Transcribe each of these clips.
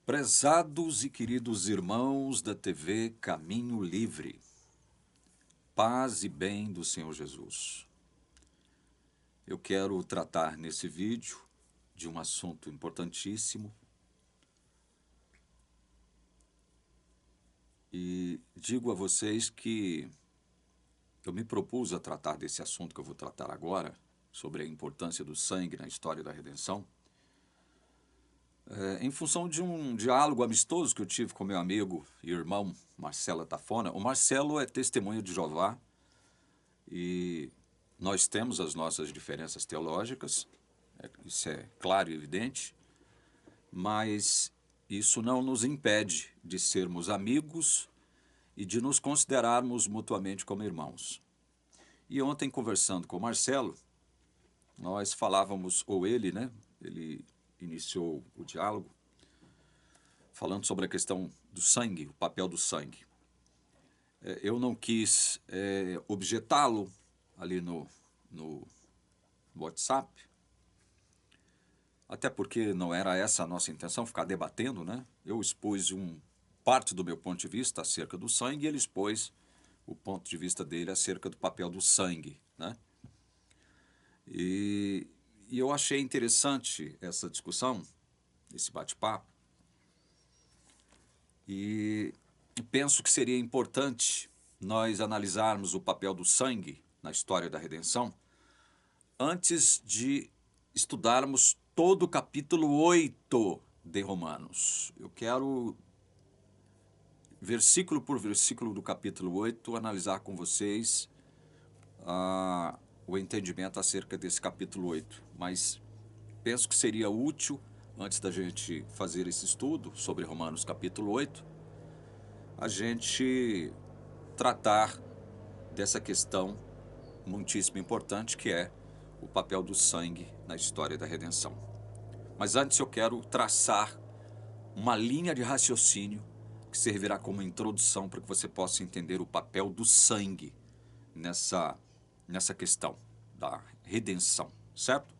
Prezados e queridos irmãos da TV Caminho Livre, paz e bem do Senhor Jesus. Eu quero tratar nesse vídeo de um assunto importantíssimo e digo a vocês que eu me propus a tratar desse assunto que eu vou tratar agora, sobre a importância do sangue na história da redenção, em função de um diálogo amistoso que eu tive com meu amigo e irmão Marcelo Tafona. O Marcelo é testemunha de Jeová e nós temos as nossas diferenças teológicas, isso é claro e evidente, mas isso não nos impede de sermos amigos e de nos considerarmos mutuamente como irmãos. E ontem, conversando com o Marcelo, nós falávamos, ou ele, né? Ele iniciou o diálogo falando sobre a questão do sangue, o papel do sangue. Eu não quis objetá-lo ali no WhatsApp, até porque não era essa a nossa intenção, ficar debatendo, né? Eu expus parte do meu ponto de vista acerca do sangue e ele expôs o ponto de vista dele acerca do papel do sangue, né? E eu achei interessante essa discussão, esse bate-papo, e penso que seria importante nós analisarmos o papel do sangue na história da redenção antes de estudarmos todo o capítulo 8 de Romanos. Eu quero, versículo por versículo do capítulo 8, analisar com vocês o entendimento acerca desse capítulo 8. Mas penso que seria útil, antes da gente fazer esse estudo sobre Romanos capítulo 8, a gente tratar dessa questão muitíssimo importante, que é o papel do sangue na história da redenção. Mas antes eu quero traçar uma linha de raciocínio que servirá como introdução para que você possa entender o papel do sangue nessa questão da redenção, certo?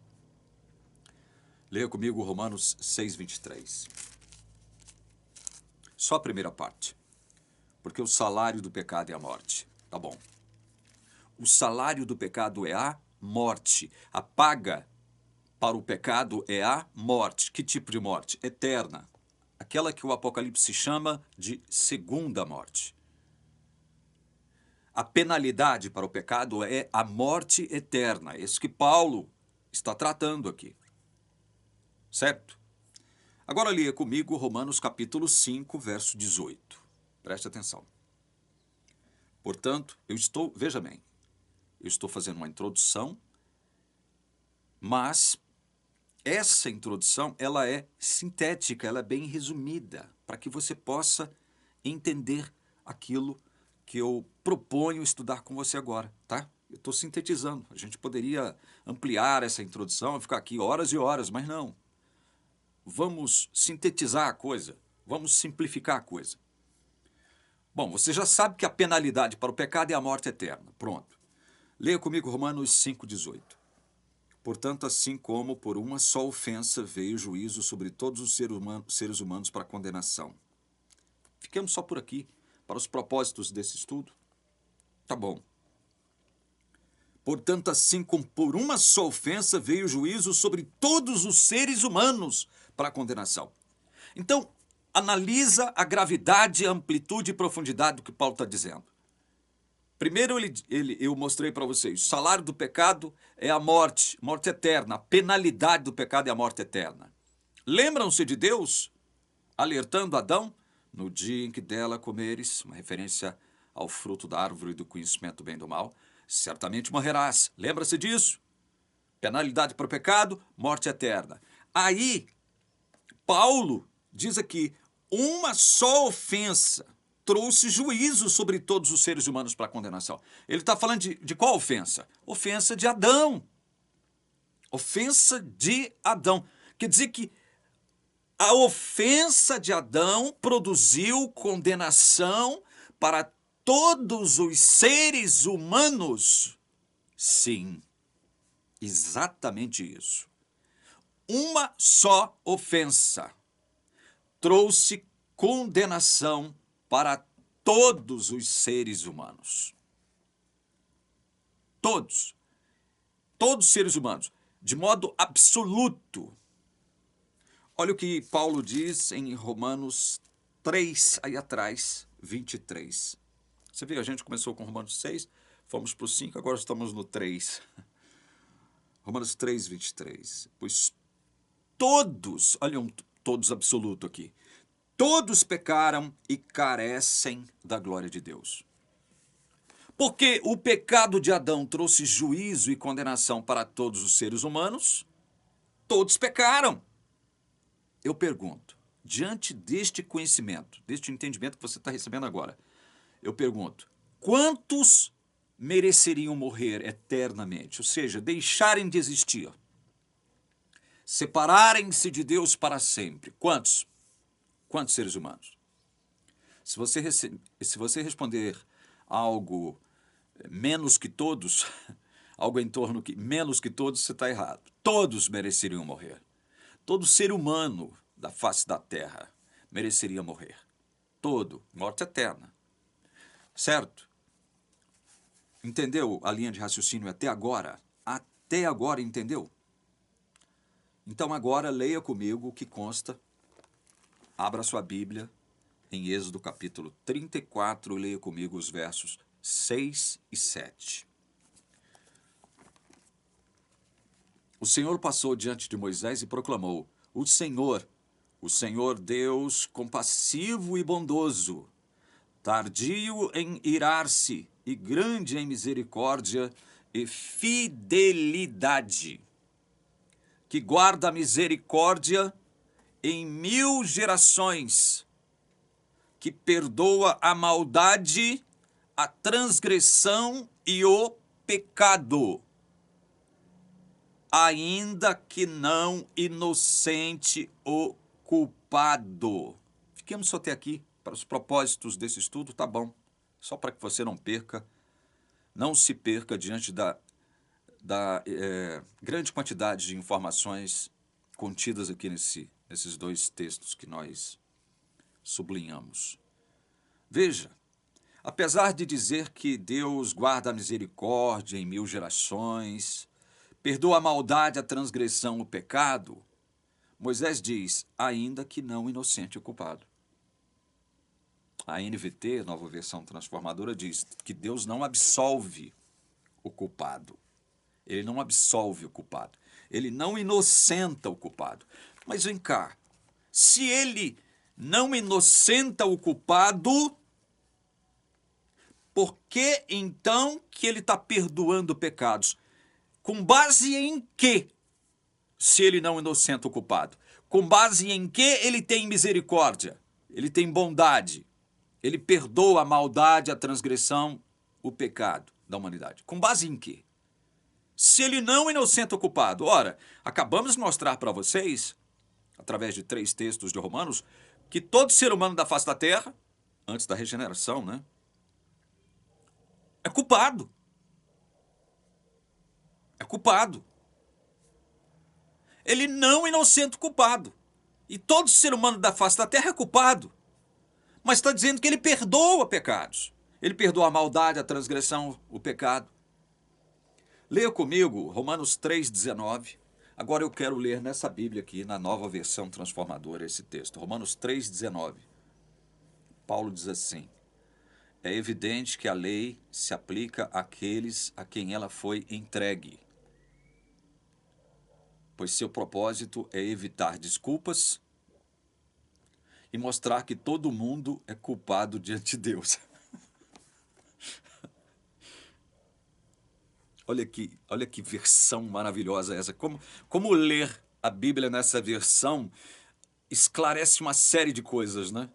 Leia comigo Romanos 6:23. Só a primeira parte. Porque o salário do pecado é a morte. Tá bom. O salário do pecado é a morte. A paga para o pecado é a morte. Que tipo de morte? Eterna. Aquela que o Apocalipse chama de segunda morte. A penalidade para o pecado é a morte eterna. É isso que Paulo está tratando aqui. Certo? Agora leia comigo Romanos capítulo 5, verso 18. Preste atenção. Portanto, veja bem, eu estou fazendo uma introdução, mas essa introdução, ela é sintética, ela é bem resumida, para que você possa entender aquilo que eu proponho estudar com você agora, tá? Eu estou sintetizando. A gente poderia ampliar essa introdução e ficar aqui horas e horas, mas não. Vamos sintetizar a coisa, vamos simplificar a coisa. Bom, você já sabe que a penalidade para o pecado é a morte eterna. Pronto. Leia comigo Romanos 5,18. Portanto, assim como por uma só ofensa veio o juízo sobre todos os seres humanos para condenação. Fiquemos só por aqui, para os propósitos desse estudo. Tá bom. Portanto, assim como por uma só ofensa veio o juízo sobre todos os seres humanos para condenação. Então, analisa a gravidade, a amplitude e profundidade do que Paulo está dizendo. Primeiro, eu mostrei para vocês, o salário do pecado é a morte, morte eterna. A penalidade do pecado é a morte eterna. Lembram-se de Deus alertando Adão? No dia em que dela comeres, uma referência ao fruto da árvore do conhecimento do bem e do mal, certamente morrerás. Lembra-se disso? Penalidade para o pecado, morte eterna. Aí, Paulo diz aqui, uma só ofensa trouxe juízo sobre todos os seres humanos para condenação. Ele está falando de qual ofensa? Ofensa de Adão. Ofensa de Adão. Quer dizer que a ofensa de Adão produziu condenação para todos os seres humanos. Sim, exatamente isso. Uma só ofensa trouxe condenação para todos os seres humanos. Todos. Todos os seres humanos. De modo absoluto. Olha o que Paulo diz em Romanos 3, aí atrás, 23. Você vê, a gente começou com Romanos 6, fomos para o 5, agora estamos no 3. Romanos 3, 23. Pois todos, olha um todos absoluto aqui, todos pecaram e carecem da glória de Deus. Porque o pecado de Adão trouxe juízo e condenação para todos os seres humanos, todos pecaram. Eu pergunto, diante deste conhecimento, deste entendimento que você está recebendo agora, eu pergunto, quantos mereceriam morrer eternamente? Ou seja, deixarem de existir, separarem-se de Deus para sempre. Quantos? Quantos seres humanos? Se você responder algo menos que todos, algo em torno que menos que todos, você está errado. Todos mereceriam morrer. Todo ser humano da face da terra mereceria morrer. Todo. Morte eterna. Certo? Entendeu a linha de raciocínio até agora? Até agora, entendeu? Então agora leia comigo o que consta. Abra sua Bíblia em Êxodo capítulo 34, leia comigo os versos 6 e 7. O Senhor passou diante de Moisés e proclamou: o Senhor Deus compassivo e bondoso, tardio em irar-se e grande em misericórdia e fidelidade, que guarda a misericórdia em 1000 gerações, que perdoa a maldade, a transgressão e o pecado, ainda que não inocente o culpado. Fiquemos só até aqui, para os propósitos desse estudo, tá bom. Só para que você não se perca diante da grande quantidade de informações contidas aqui nesses dois textos que nós sublinhamos. Veja, apesar de dizer que Deus guarda a misericórdia em 1000 gerações, perdoa a maldade, a transgressão, o pecado, Moisés diz, ainda que não inocente o culpado. A NVT, Nova Versão Transformadora, diz que Deus não absolve o culpado. Ele não absolve o culpado. Ele não inocenta o culpado. Mas vem cá, se ele não inocenta o culpado, por que então que ele está perdoando pecados? Com base em quê? Se ele não inocenta o culpado. Com base em quê ele tem misericórdia? Ele tem bondade. Ele perdoa a maldade, a transgressão, o pecado da humanidade. Com base em quê? Se ele não inocenta o culpado. Ora, acabamos de mostrar para vocês, através de 3 textos de Romanos, que todo ser humano da face da terra, antes da regeneração, né, é culpado. É culpado. Ele não inocenta o culpado. E todo ser humano da face da terra é culpado. Mas está dizendo que ele perdoa pecados. Ele perdoa a maldade, a transgressão, o pecado. Leia comigo Romanos 3,19. Agora eu quero ler nessa Bíblia aqui, na Nova Versão Transformadora, esse texto. Romanos 3,19. Paulo diz assim: é evidente que a lei se aplica àqueles a quem ela foi entregue, pois seu propósito é evitar desculpas e mostrar que todo mundo é culpado diante de Deus. Olha que versão maravilhosa essa. Como ler a Bíblia nessa versão esclarece uma série de coisas, né?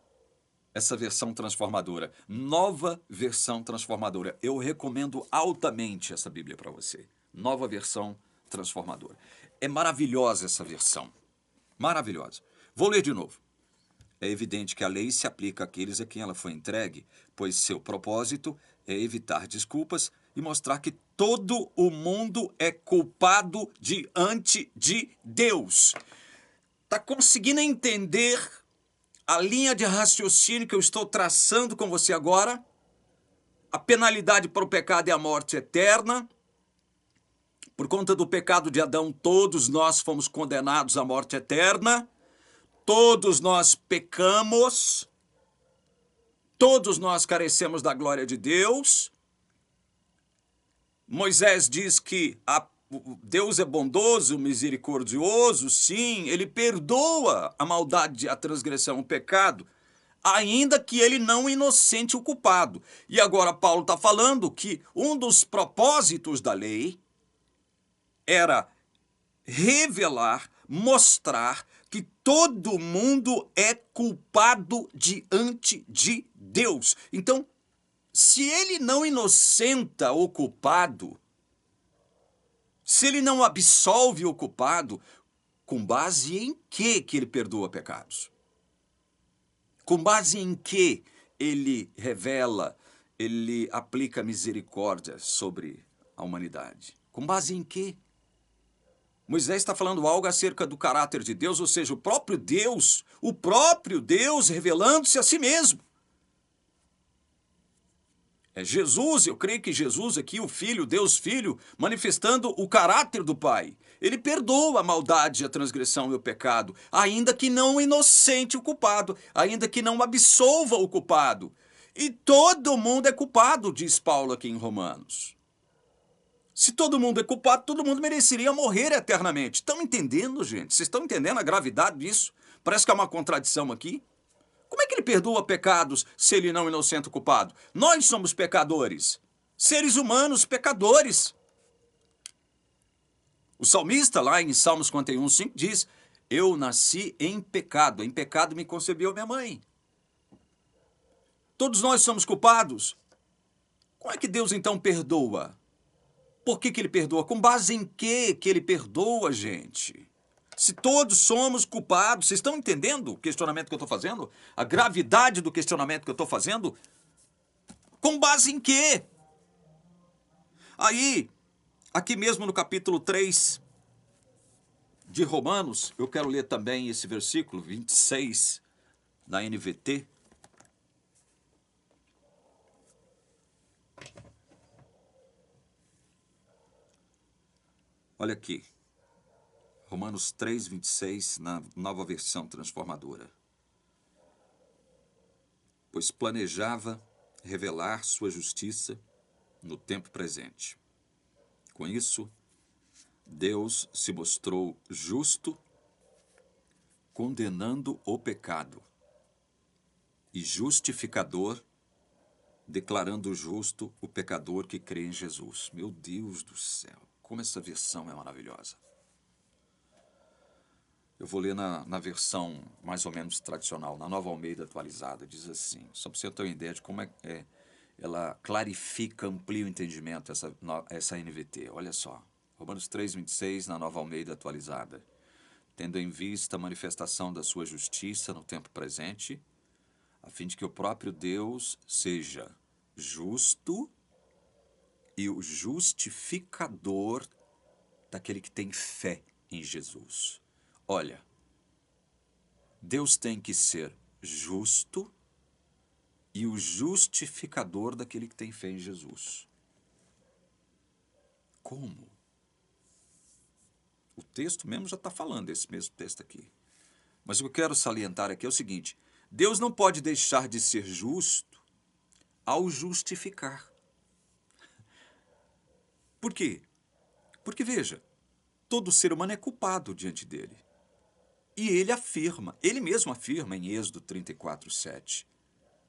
Essa versão transformadora. Nova Versão Transformadora. Eu recomendo altamente essa Bíblia para você. Nova Versão Transformadora. É maravilhosa essa versão. Maravilhosa. Vou ler de novo. É evidente que a lei se aplica àqueles a quem ela foi entregue, pois seu propósito é evitar desculpas e mostrar que todo o mundo é culpado diante de Deus. Está conseguindo entender a linha de raciocínio que eu estou traçando com você agora, a penalidade para o pecado é a morte eterna. Por conta do pecado de Adão, todos nós fomos condenados à morte eterna. Todos nós pecamos. Todos nós carecemos da glória de Deus. Moisés diz que Deus é bondoso, misericordioso, sim, ele perdoa a maldade, a transgressão, o pecado, ainda que ele não inocente o culpado. E agora Paulo está falando que um dos propósitos da lei era revelar, mostrar que todo mundo é culpado diante de Deus. Então, se ele não inocenta o culpado, se ele não absolve o culpado, com base em que ele perdoa pecados? Com base em que ele revela, ele aplica misericórdia sobre a humanidade? Com base em que? Moisés está falando algo acerca do caráter de Deus, ou seja, o próprio Deus revelando-se a si mesmo. É Jesus, eu creio que Jesus aqui, o Filho, Deus Filho, manifestando o caráter do Pai. Ele perdoa a maldade, a transgressão e o pecado, ainda que não inocente o culpado, ainda que não absolva o culpado. E todo mundo é culpado, diz Paulo aqui em Romanos. Se todo mundo é culpado, todo mundo mereceria morrer eternamente. Estão entendendo, gente? Vocês estão entendendo a gravidade disso? Parece que há uma contradição aqui. Como é que ele perdoa pecados se ele não inocenta o culpado? Nós somos pecadores, seres humanos pecadores. O salmista, lá em Salmos 51:5, diz: eu nasci em pecado me concebeu minha mãe. Todos nós somos culpados. Como é que Deus então perdoa? Por que ele perdoa? Com base em que ele perdoa, gente? Se todos somos culpados, vocês estão entendendo o questionamento que eu estou fazendo? A gravidade do questionamento que eu estou fazendo? Com base em quê? Aí, aqui mesmo no capítulo 3 de Romanos, eu quero ler também esse versículo 26 na NVT. Olha aqui. Romanos 3:26, na nova versão transformadora. Pois planejava revelar sua justiça no tempo presente. Com isso, Deus se mostrou justo, condenando o pecado, e justificador, declarando justo o pecador que crê em Jesus. Meu Deus do céu, como essa versão é maravilhosa. Eu vou ler na versão mais ou menos tradicional, na Nova Almeida atualizada, diz assim, só para você ter uma ideia de como ela clarifica, amplia o entendimento, essa NVT. Olha só, Romanos 3:26, na Nova Almeida atualizada. Tendo em vista a manifestação da sua justiça no tempo presente, a fim de que o próprio Deus seja justo e o justificador daquele que tem fé em Jesus. Olha, Deus tem que ser justo e o justificador daquele que tem fé em Jesus. Como? O texto mesmo já está falando, esse mesmo texto aqui. Mas o que eu quero salientar aqui é o seguinte: Deus não pode deixar de ser justo ao justificar. Por quê? Porque, veja, todo ser humano é culpado diante dele. E ele mesmo afirma em Êxodo 34:7,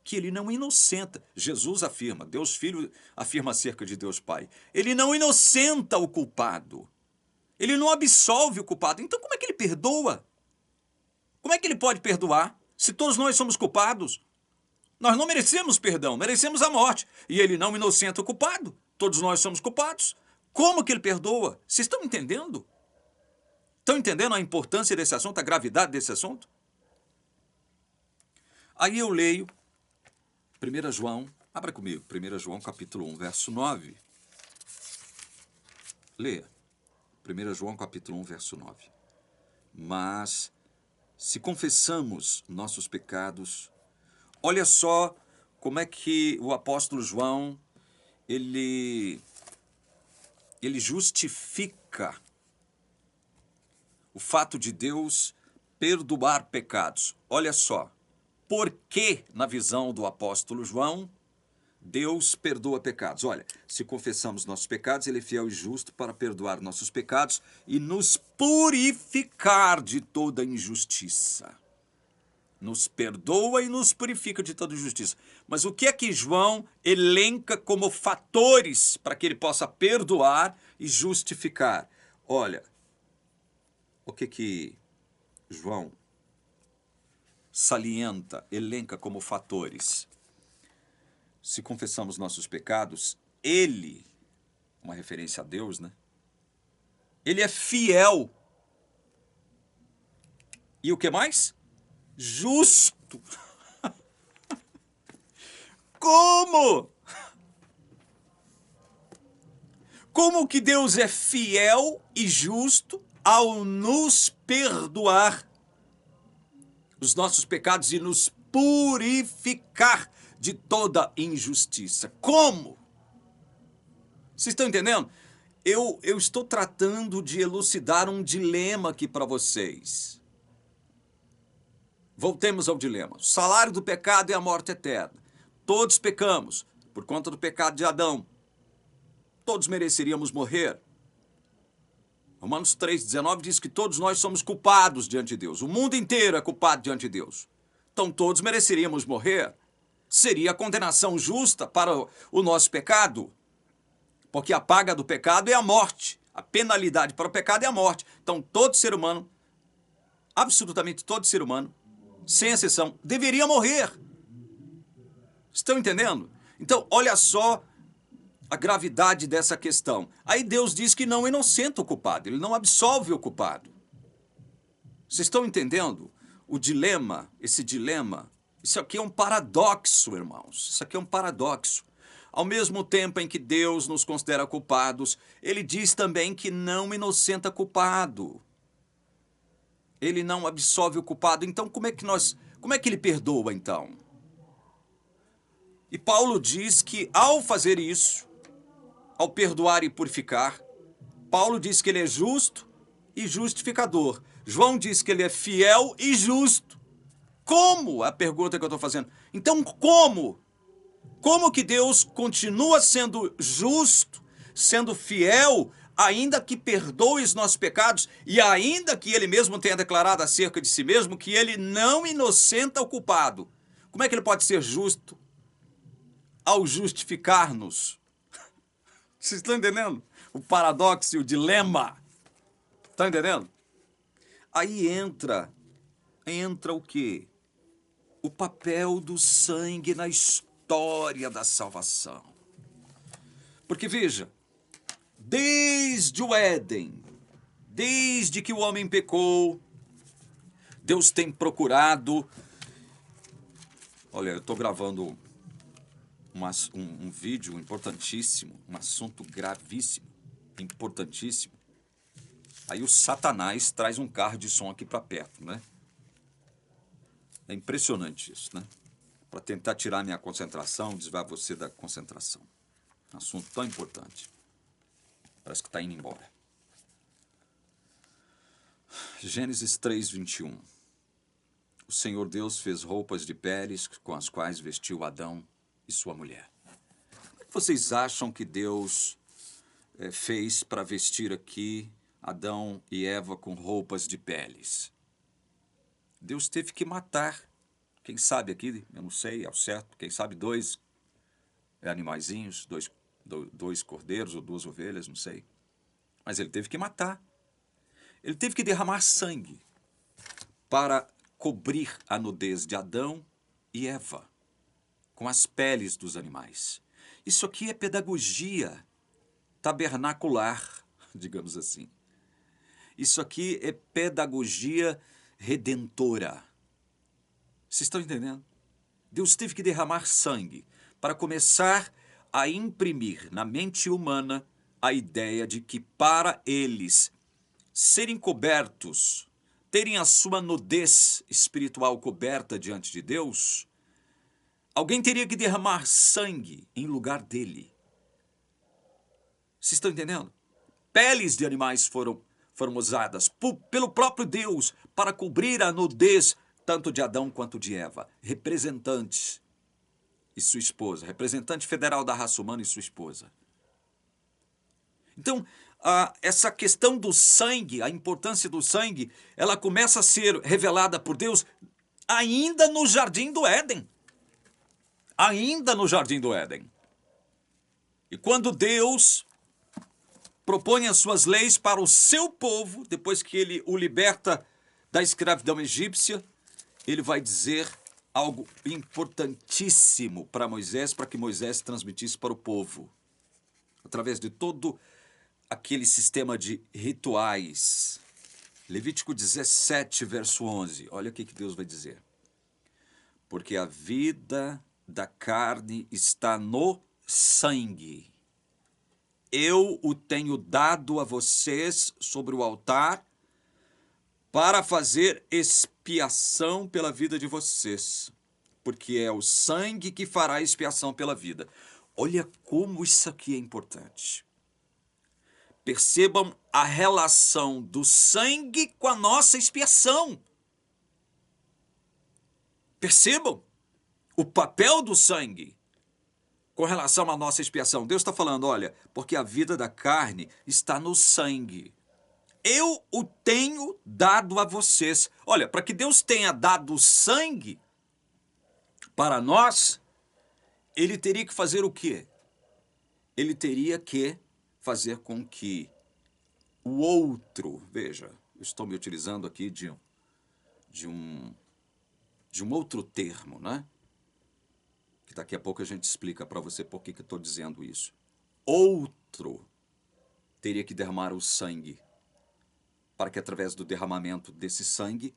que ele não inocenta. Jesus afirma, Deus Filho afirma acerca de Deus Pai. Ele não inocenta o culpado. Ele não absolve o culpado. Então como é que ele perdoa? Como é que ele pode perdoar se todos nós somos culpados? Nós não merecemos perdão, merecemos a morte. E ele não inocenta o culpado. Todos nós somos culpados. Como que ele perdoa? Vocês estão entendendo? Estão entendendo a importância desse assunto, a gravidade desse assunto? Aí eu leio 1 João, abra comigo, 1 João capítulo 1, verso 9. Leia. 1 João capítulo 1, verso 9. Mas Se confessamos nossos pecados, olha só como é que o apóstolo João, ele justifica o fato de Deus perdoar pecados. Olha só, por que, na visão do apóstolo João, Deus perdoa pecados? Olha, se confessamos nossos pecados, Ele é fiel e justo para perdoar nossos pecados e nos purificar de toda injustiça. Nos perdoa e nos purifica de toda injustiça. Mas o que é que João elenca como fatores para que ele possa perdoar e justificar? Olha, o que João salienta, elenca como fatores? Se confessamos nossos pecados, Ele, uma referência a Deus, né? Ele é fiel. E o que mais? Justo. Como? Como que Deus é fiel e justo ao nos perdoar os nossos pecados e nos purificar de toda injustiça? Como? Vocês estão entendendo? Eu estou tratando de elucidar um dilema aqui para vocês. Voltemos ao dilema. O salário do pecado é a morte eterna. Todos pecamos por conta do pecado de Adão. Todos mereceríamos morrer. Romanos 3,19 diz que todos nós somos culpados diante de Deus. O mundo inteiro é culpado diante de Deus. Então todos mereceríamos morrer. Seria a condenação justa para o nosso pecado. Porque a paga do pecado é a morte. A penalidade para o pecado é a morte. Então todo ser humano, absolutamente todo ser humano, sem exceção, deveria morrer. Estão entendendo? Então, olha só a gravidade dessa questão. Aí Deus diz que não inocenta o culpado, Ele não absolve o culpado. Vocês estão entendendo o dilema, esse dilema? Isso aqui é um paradoxo, irmãos. Isso aqui é um paradoxo. Ao mesmo tempo em que Deus nos considera culpados, Ele diz também que não inocenta culpado. Ele não absolve o culpado. Então, como é que Ele perdoa, então? E Paulo diz que, ao fazer isso, ao perdoar e purificar, Paulo diz que Ele é justo e justificador. João diz que Ele é fiel e justo. Como? A pergunta que eu estou fazendo. Então, como? Como que Deus continua sendo justo, sendo fiel, ainda que perdoe os nossos pecados e ainda que Ele mesmo tenha declarado acerca de si mesmo que Ele não inocenta o culpado? Como é que Ele pode ser justo ao justificar-nos? Vocês estão entendendo? O paradoxo e o dilema. Estão entendendo? Aí entra o quê? O papel do sangue na história da salvação. Porque veja, desde o Éden, desde que o homem pecou, Deus tem procurado. Olha, eu estou gravando um vídeo importantíssimo, um assunto gravíssimo, importantíssimo. Aí o Satanás traz um carro de som aqui para perto, né? É impressionante isso, né? Para tentar tirar minha concentração, desviar você da concentração. Um assunto tão importante. Parece que está indo embora. Gênesis 3:21. O Senhor Deus fez roupas de peles com as quais vestiu Adão e sua mulher. O que vocês acham que Deus fez para vestir aqui Adão e Eva com roupas de peles? Deus teve que matar, quem sabe aqui, eu não sei ao certo, quem sabe 2 animaizinhos, dois cordeiros ou 2 ovelhas, não sei. Mas Ele teve que matar. Ele teve que derramar sangue para cobrir a nudez de Adão e Eva com as peles dos animais. Isso aqui é pedagogia tabernacular, digamos assim. Isso aqui é pedagogia redentora. Vocês estão entendendo? Deus teve que derramar sangue para começar a imprimir na mente humana a ideia de que para eles serem cobertos terem a sua nudez espiritual coberta diante de Deus, alguém teria que derramar sangue em lugar dele. Vocês estão entendendo? Peles de animais foram usadas pelo próprio Deus para cobrir a nudez tanto de Adão quanto de Eva. Representantes e sua esposa. Representante federal da raça humana e sua esposa. Então, essa questão do sangue, a importância do sangue, ela começa a ser revelada por Deus ainda no Jardim do Éden. Ainda no Jardim do Éden. E quando Deus propõe as suas leis para o seu povo, depois que ele o liberta da escravidão egípcia, ele vai dizer algo importantíssimo para Moisés, para que Moisés transmitisse para o povo. Através de todo aquele sistema de rituais. Levítico 17, verso 11. Olha o que Deus vai dizer. Porque a vida da carne está no sangue. Eu o tenho dado a vocês sobre o altar para fazer expiação pela vida de vocês, porque é o sangue que fará expiação pela vida. Olha como isso aqui é importante. Percebam a relação do sangue com a nossa expiação. Percebam o papel do sangue com relação à nossa expiação. Deus está falando, olha, porque a vida da carne está no sangue. Eu o tenho dado a vocês. Olha, para que Deus tenha dado sangue para nós, ele teria que fazer o quê? Ele teria que fazer com que o outro, veja, eu estou me utilizando aqui de um outro termo, né? Que daqui a pouco a gente explica para você por que eu estou dizendo isso. Outro teria que derramar o sangue, para que através do derramamento desse sangue,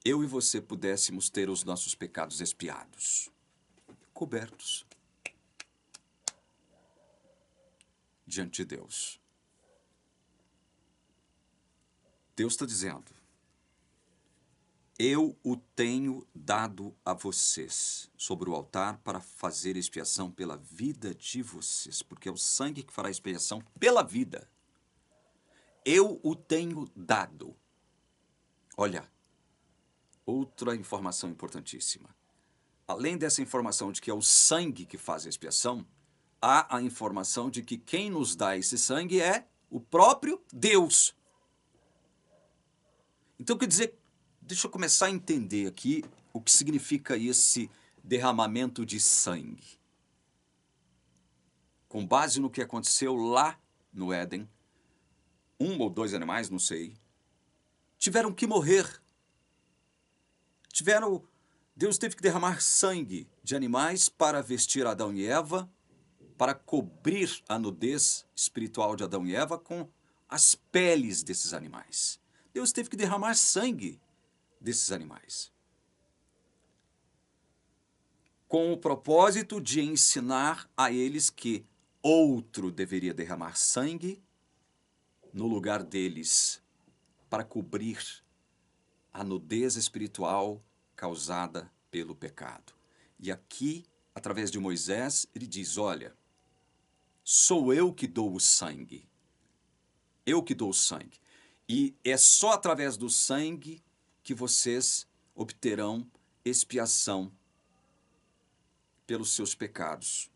eu e você pudéssemos ter os nossos pecados expiados, cobertos diante de Deus. Deus está dizendo, eu o tenho dado a vocês sobre o altar para fazer expiação pela vida de vocês, porque é o sangue que fará expiação pela vida. Eu o tenho dado. Olha, outra informação importantíssima. Além dessa informação de que é o sangue que faz a expiação, há a informação de que quem nos dá esse sangue é o próprio Deus. Então, quer dizer, deixa eu começar a entender aqui o que significa esse derramamento de sangue. Com base no que aconteceu lá no Éden, 1 ou 2 animais, não sei, tiveram que morrer. Deus teve que derramar sangue de animais para vestir Adão e Eva, para cobrir a nudez espiritual de Adão e Eva com as peles desses animais. Deus teve que derramar sangue desses animais, com o propósito de ensinar a eles que outro deveria derramar sangue no lugar deles, para cobrir a nudez espiritual causada pelo pecado. E aqui, através de Moisés, ele diz, olha, sou eu que dou o sangue. Eu que dou o sangue. E é só através do sangue que vocês obterão expiação pelos seus pecados.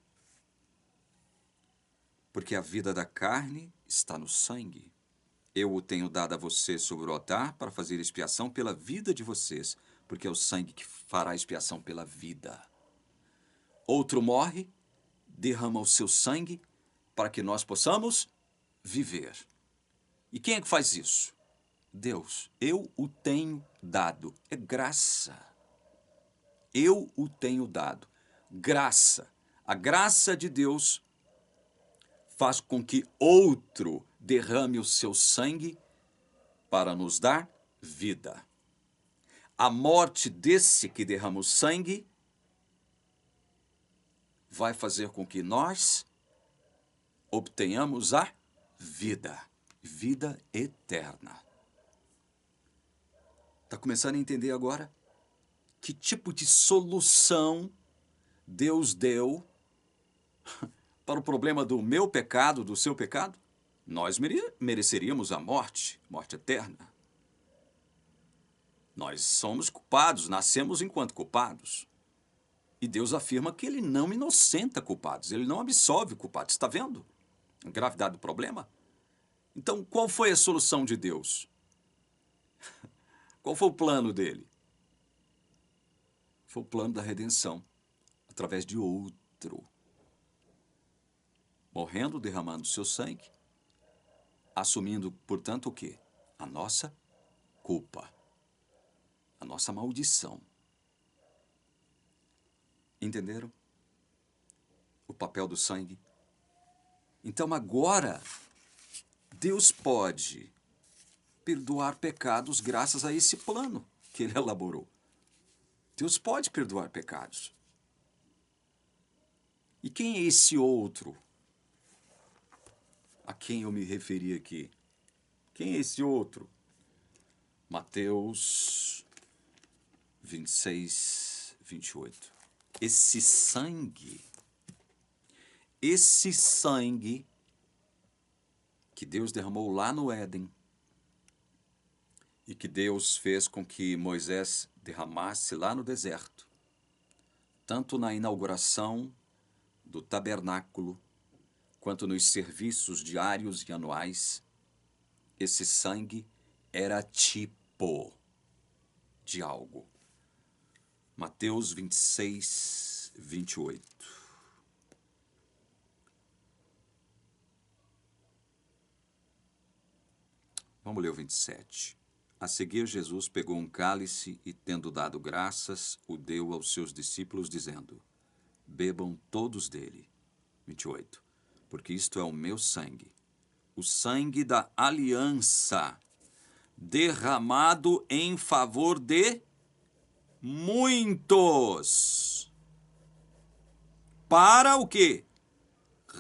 Porque a vida da carne está no sangue. Eu o tenho dado a vocês sobre o altar para fazer expiação pela vida de vocês, porque é o sangue que fará expiação pela vida. Outro morre, derrama o seu sangue para que nós possamos viver. E quem é que faz isso? Deus. Eu o tenho dado. É graça. Eu o tenho dado. Graça. A graça de Deus faz com que outro derrame o seu sangue para nos dar vida. A morte desse que derrama o sangue vai fazer com que nós obtenhamos a vida eterna. Está começando a entender agora? Que tipo de solução Deus deu para o problema do meu pecado, do seu pecado? Nós mereceríamos a morte, morte eterna. Nós somos culpados, nascemos enquanto culpados. E Deus afirma que Ele não inocenta culpados, Ele não absolve culpados. Está vendo a gravidade do problema? Então, qual foi a solução de Deus? Qual foi o plano dele? Foi o plano da redenção, através de outro. Morrendo, derramando seu sangue, assumindo, portanto, o quê? A nossa culpa, a nossa maldição. Entenderam? O papel do sangue. Então agora, Deus pode perdoar pecados graças a esse plano que Ele elaborou. Deus pode perdoar pecados. E quem é esse outro a quem eu me referi aqui? Quem é esse outro? Mateus 26, 28. Esse sangue que Deus derramou lá no Éden e que Deus fez com que Moisés derramasse lá no deserto, tanto na inauguração do tabernáculo, quanto nos serviços diários e anuais, esse sangue era tipo de algo. Mateus 26, 28. Vamos ler o 27. A seguir, Jesus pegou um cálice e, tendo dado graças, o deu aos seus discípulos, dizendo: bebam todos dele. 28. Porque isto é o meu sangue, o sangue da aliança, derramado em favor de muitos. Para o quê?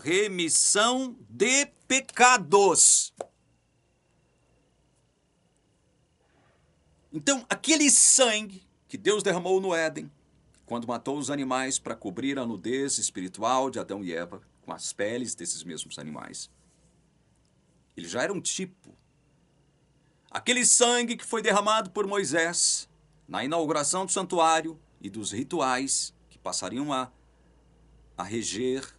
Remissão de pecados. Então, aquele sangue que Deus derramou no Éden, quando matou os animais para cobrir a nudez espiritual de Adão e Eva, com as peles desses mesmos animais, ele já era um tipo. Aquele sangue que foi derramado por Moisés na inauguração do santuário e dos rituais que passariam a reger,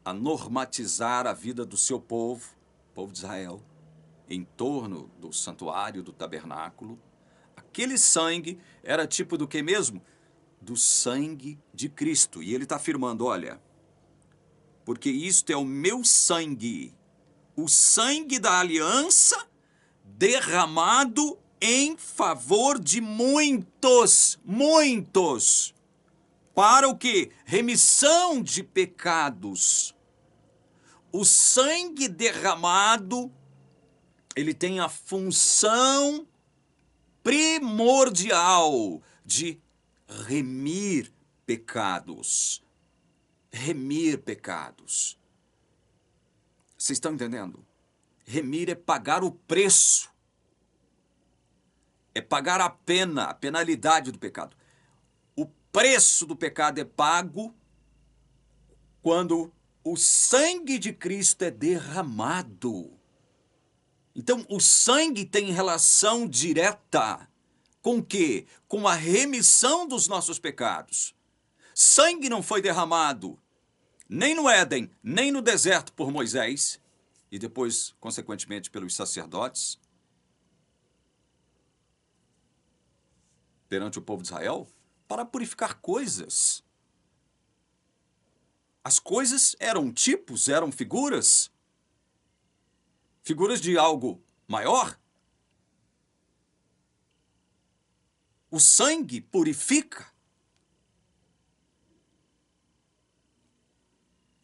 a normatizar a vida do seu povo, o povo de Israel, em torno do santuário, do tabernáculo. Aquele sangue era tipo do que mesmo? Do sangue de Cristo. E ele está afirmando, olha, porque isto é o meu sangue, o sangue da aliança derramado em favor de muitos, muitos. Para o quê? Remissão de pecados. O sangue derramado, ele tem a função primordial de remir pecados. Remir pecados. Vocês estão entendendo? Remir é pagar o preço. É pagar a pena, a penalidade do pecado. O preço do pecado é pago quando o sangue de Cristo é derramado. Então, o sangue tem relação direta com o quê? Com a remissão dos nossos pecados. Sangue não foi derramado nem no Éden, nem no deserto por Moisés, e depois, consequentemente, pelos sacerdotes, perante o povo de Israel, para purificar coisas. As coisas eram tipos, eram figuras. Figuras de algo maior. O sangue purifica.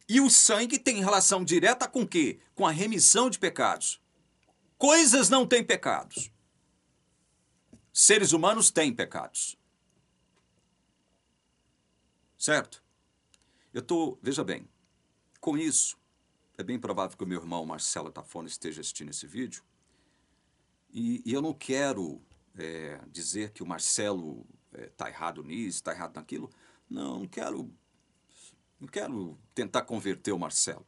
E o sangue tem relação direta com o quê? Com a remissão de pecados. Coisas não têm pecados. Seres humanos têm pecados. Certo? Veja bem, com isso, é bem provável que o meu irmão Marcelo Tafona esteja assistindo esse vídeo, e eu não quero dizer que o Marcelo está errado nisso, está errado naquilo. Não, não quero tentar converter o Marcelo.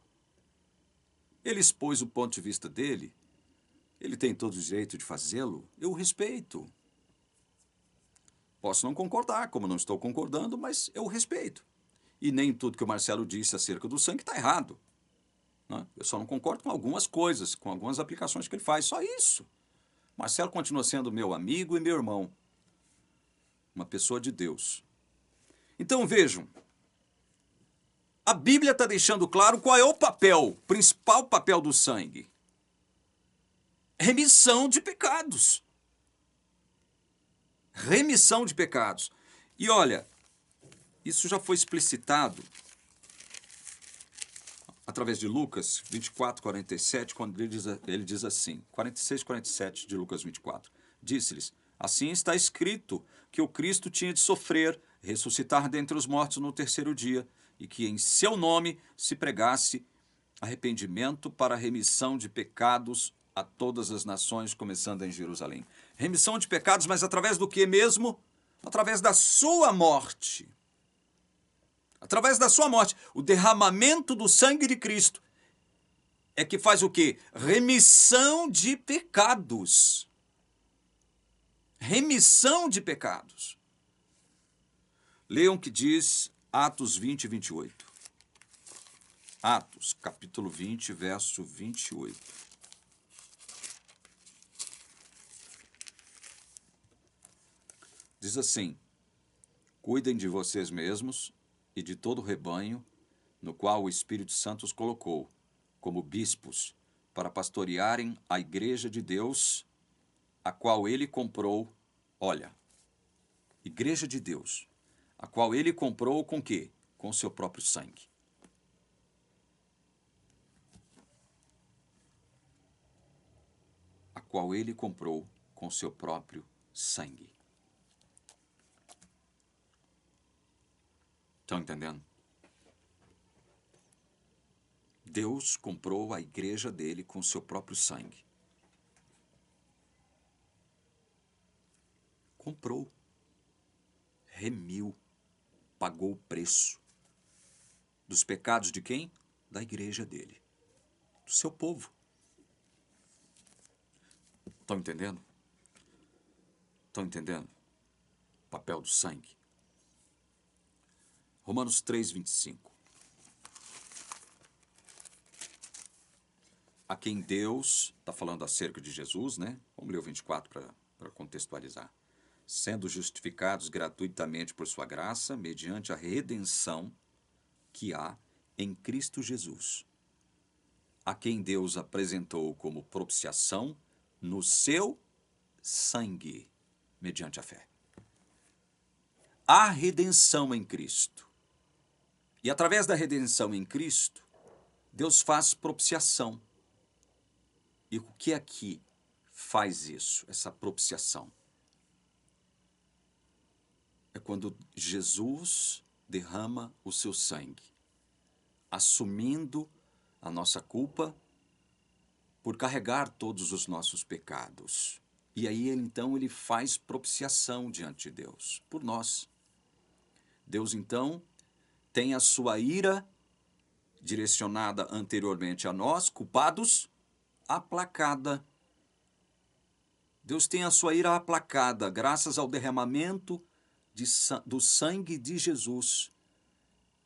Ele expôs o ponto de vista dele, ele tem todo o direito de fazê-lo, eu o respeito. Posso não concordar, como não estou concordando, mas eu o respeito. E nem tudo que o Marcelo disse acerca do sangue está errado, né? Eu só não concordo com algumas coisas, com algumas aplicações que ele faz, só isso. Marcelo continua sendo meu amigo e meu irmão, uma pessoa de Deus. Então vejam, a Bíblia está deixando claro qual é o principal papel do sangue. Remissão de pecados. Remissão de pecados. E olha, isso já foi explicitado através de Lucas 24, 47, quando ele diz assim, 46, 47 de Lucas 24. Disse-lhes, assim está escrito que o Cristo tinha de sofrer, ressuscitar dentre os mortos no terceiro dia, e que em seu nome se pregasse arrependimento para a remissão de pecados a todas as nações, começando em Jerusalém. Remissão de pecados, mas através do que mesmo? Através da sua morte. Através da sua morte. O derramamento do sangue de Cristo é que faz o quê? Remissão de pecados. Remissão de pecados. Leiam o que diz Atos 20 e 28. Atos, capítulo 20, verso 28. Diz assim, cuidem de vocês mesmos e de todo o rebanho, no qual o Espírito Santo os colocou, como bispos, para pastorearem a igreja de Deus, a qual ele comprou, olha, igreja de Deus, a qual ele comprou com quê? Com seu próprio sangue. A qual ele comprou com seu próprio sangue. Estão entendendo? Deus comprou a igreja dele com seu próprio sangue. Comprou. Remiu. Pagou o preço. Dos pecados de quem? Da igreja dele. Do seu povo. Estão entendendo? Estão entendendo? O papel do sangue. Romanos 3, 25. A quem Deus, está falando acerca de Jesus, né? Vamos ler o 24 para contextualizar. Sendo justificados gratuitamente por sua graça, mediante a redenção que há em Cristo Jesus, a quem Deus apresentou como propiciação no seu sangue, mediante a fé. Há redenção em Cristo. E através da redenção em Cristo, Deus faz propiciação. E o que aqui faz isso, essa propiciação? É quando Jesus derrama o seu sangue, assumindo a nossa culpa por carregar todos os nossos pecados. E aí, então, ele faz propiciação diante de Deus, por nós. Deus, então, tem a sua ira direcionada anteriormente a nós, culpados, aplacada. Deus tem a sua ira aplacada, graças ao derramamento do sangue de Jesus.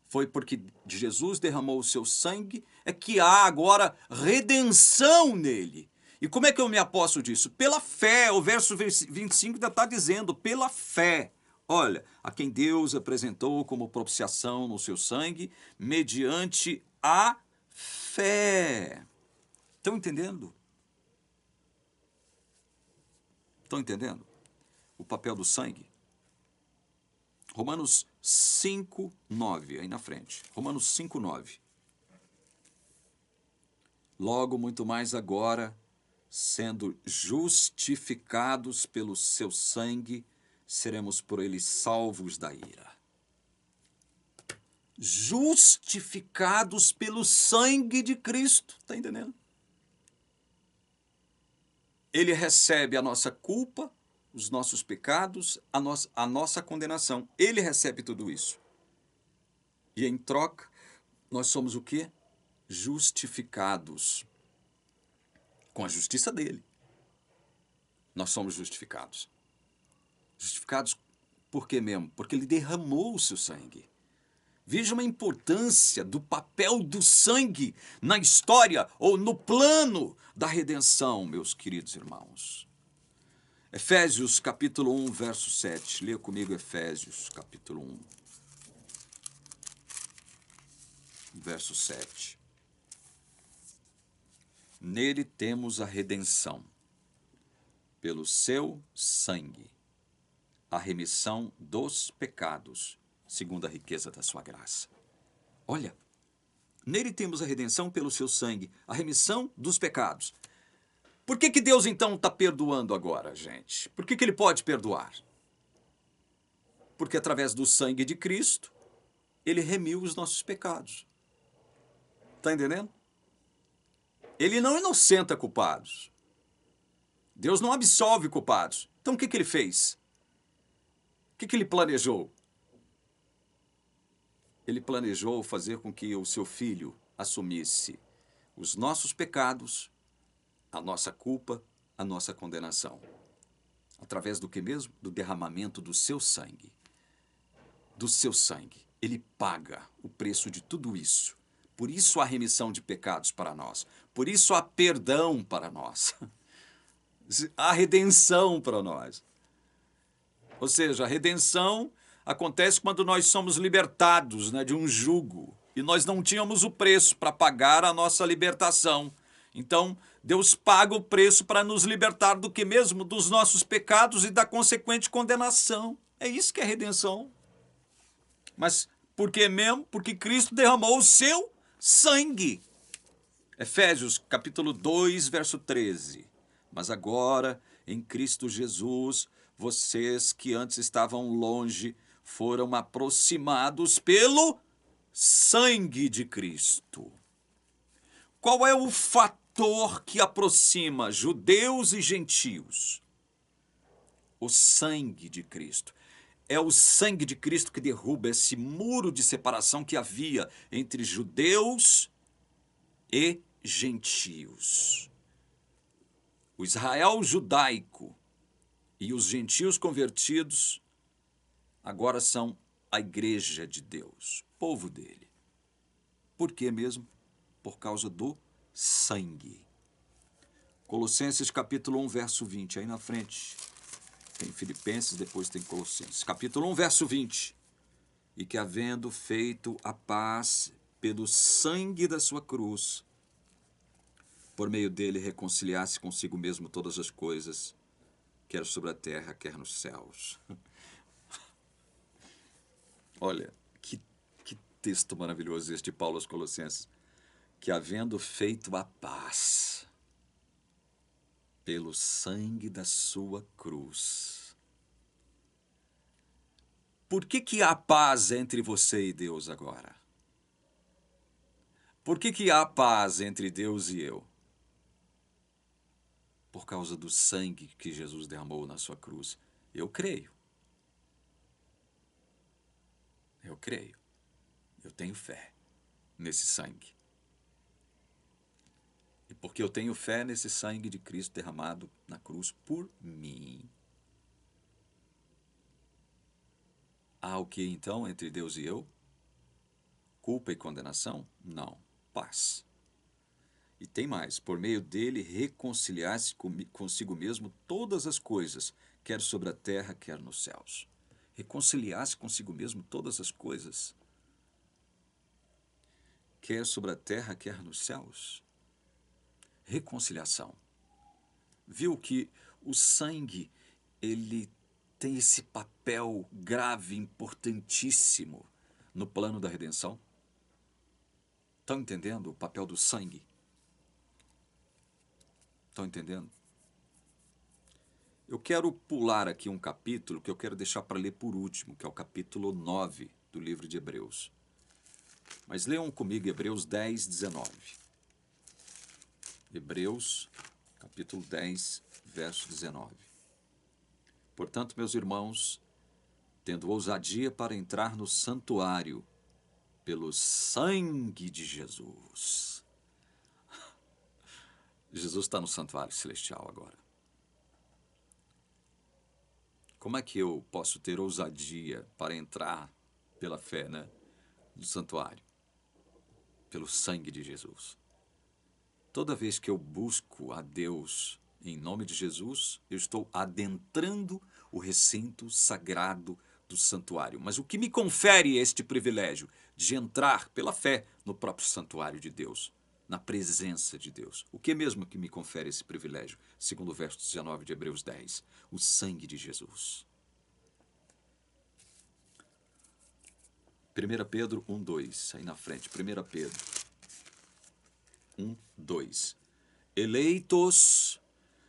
Foi porque Jesus derramou o seu sangue, é que há agora redenção nele. E como é que eu me aposto disso? Pela fé. O verso 25 ainda está dizendo, pela fé. Olha, a quem Deus apresentou como propiciação no seu sangue, mediante a fé. Estão entendendo? Estão entendendo o papel do sangue? Romanos 5, 9, aí na frente. Romanos 5, 9. Logo, muito mais agora, sendo justificados pelo seu sangue, seremos por ele salvos da ira. Justificados pelo sangue de Cristo. Está entendendo? Ele recebe a nossa culpa, os nossos pecados, a nossa condenação. Ele recebe tudo isso. E em troca, nós somos o quê? Justificados. Com a justiça dele. Nós somos justificados. Justificados por quê mesmo? Porque ele derramou o seu sangue. Veja uma importância do papel do sangue na história ou no plano da redenção, meus queridos irmãos. Efésios capítulo 1, verso 7. Leia comigo Efésios capítulo 1, verso 7. Nele temos a redenção, pelo seu sangue, a remissão dos pecados, segundo a riqueza da sua graça. Olha, nele temos a redenção pelo seu sangue, a remissão dos pecados. Por que Deus então está perdoando agora, gente? Por que ele pode perdoar? Porque através do sangue de Cristo, ele remiu os nossos pecados. Está entendendo? Ele não inocenta culpados. Deus não absolve culpados. Então o que ele fez? O que ele planejou? Ele planejou fazer com que o seu filho assumisse os nossos pecados, a nossa culpa, a nossa condenação. Através do que mesmo? Do derramamento do seu sangue. Do seu sangue. Ele paga o preço de tudo isso. Por isso há remissão de pecados para nós. Por isso há perdão para nós. Há redenção para nós. Ou seja, a redenção acontece quando nós somos libertados, né, de um jugo. E nós não tínhamos o preço para pagar a nossa libertação. Então, Deus paga o preço para nos libertar do que mesmo? Dos nossos pecados e da consequente condenação. É isso que é redenção. Mas por que mesmo? Porque Cristo derramou o seu sangue. Efésios capítulo 2, verso 13. Mas agora, em Cristo Jesus, vocês que antes estavam longe foram aproximados pelo sangue de Cristo. Qual é o fator que aproxima judeus e gentios? O sangue de Cristo. É o sangue de Cristo que derruba esse muro de separação que havia entre judeus e gentios. O Israel judaico e os gentios convertidos agora são a igreja de Deus, povo dele. Por quê mesmo? Por causa do sangue. Colossenses capítulo 1, verso 20. Aí na frente tem Filipenses, depois tem Colossenses. Capítulo 1, verso 20. E que havendo feito a paz pelo sangue da sua cruz, por meio dele reconciliasse consigo mesmo todas as coisas, quer sobre a terra, quer nos céus. Olha, que texto maravilhoso este de Paulo aos Colossenses. Que havendo feito a paz pelo sangue da sua cruz. Por que há paz entre você e Deus agora? Por que há paz entre Deus e eu? Por causa do sangue que Jesus derramou na sua cruz. Eu creio. Eu creio. Eu tenho fé nesse sangue. E porque eu tenho fé nesse sangue de Cristo derramado na cruz por mim, há o que então entre Deus e eu? Culpa e condenação? Não. Paz. E tem mais, por meio dele reconciliar-se consigo mesmo todas as coisas, quer sobre a terra, quer nos céus. Reconciliar-se consigo mesmo todas as coisas, quer sobre a terra, quer nos céus. Reconciliação. Viu que o sangue, ele tem esse papel grave, importantíssimo no plano da redenção? Estão entendendo o papel do sangue? Estão entendendo? Eu quero pular aqui um capítulo que eu quero deixar para ler por último, que é o capítulo 9 do livro de Hebreus. Mas leiam comigo Hebreus 10, 19. Hebreus, capítulo 10, verso 19. Portanto, meus irmãos, tendo ousadia para entrar no santuário pelo sangue de Jesus. Jesus está no santuário celestial agora. Como é que eu posso ter ousadia para entrar pela fé, né, no santuário? Pelo sangue de Jesus. Toda vez que eu busco a Deus em nome de Jesus, eu estou adentrando o recinto sagrado do santuário. Mas o que me confere este privilégio de entrar pela fé no próprio santuário de Deus, na presença de Deus? O que mesmo que me confere esse privilégio? Segundo o verso 19 de Hebreus 10, o sangue de Jesus. 1 Pedro 1:2, aí na frente, 1 Pedro 1:2. Eleitos,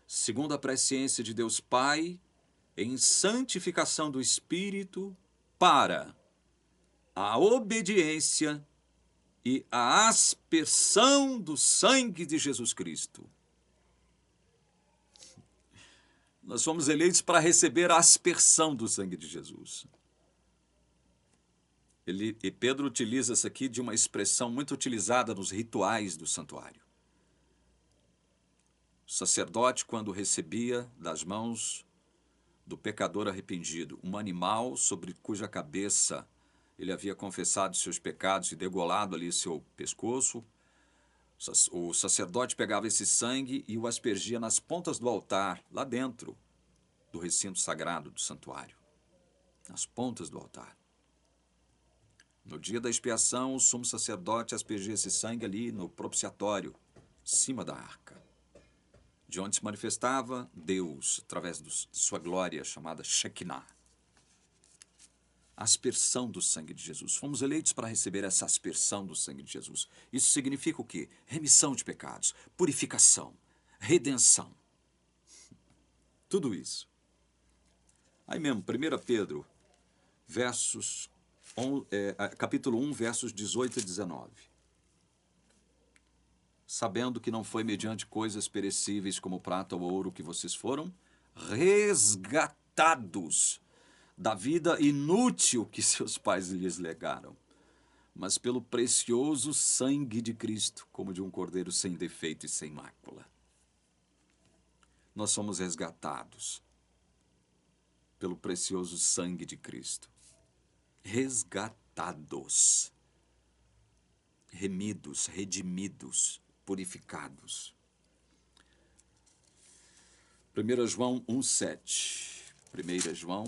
segundo a presciência de Deus Pai, em santificação do Espírito, para a obediência e a aspersão do sangue de Jesus Cristo. Nós fomos eleitos para receber a aspersão do sangue de Jesus. E Pedro utiliza isso aqui de uma expressão muito utilizada nos rituais do santuário. O sacerdote, quando recebia das mãos do pecador arrependido um animal sobre cuja cabeça ele havia confessado seus pecados e degolado ali seu pescoço, o sacerdote pegava esse sangue e o aspergia nas pontas do altar, lá dentro do recinto sagrado do santuário, nas pontas do altar. No dia da expiação, o sumo sacerdote aspergia esse sangue ali no propiciatório, em cima da arca, de onde se manifestava Deus, através de sua glória, chamada Shekinah. A aspersão do sangue de Jesus. Fomos eleitos para receber essa aspersão do sangue de Jesus. Isso significa o quê? Remissão de pecados, purificação, redenção. Tudo isso. Aí mesmo, 1 Pedro, capítulo 1, versos 18 e 19. Sabendo que não foi mediante coisas perecíveis como prata ou ouro que vocês foram resgatados da vida inútil que seus pais lhes legaram, mas pelo precioso sangue de Cristo, como de um cordeiro sem defeito e sem mácula. Nós somos resgatados pelo precioso sangue de Cristo. Resgatados, remidos, redimidos, purificados. 1 João 1:7. 1 João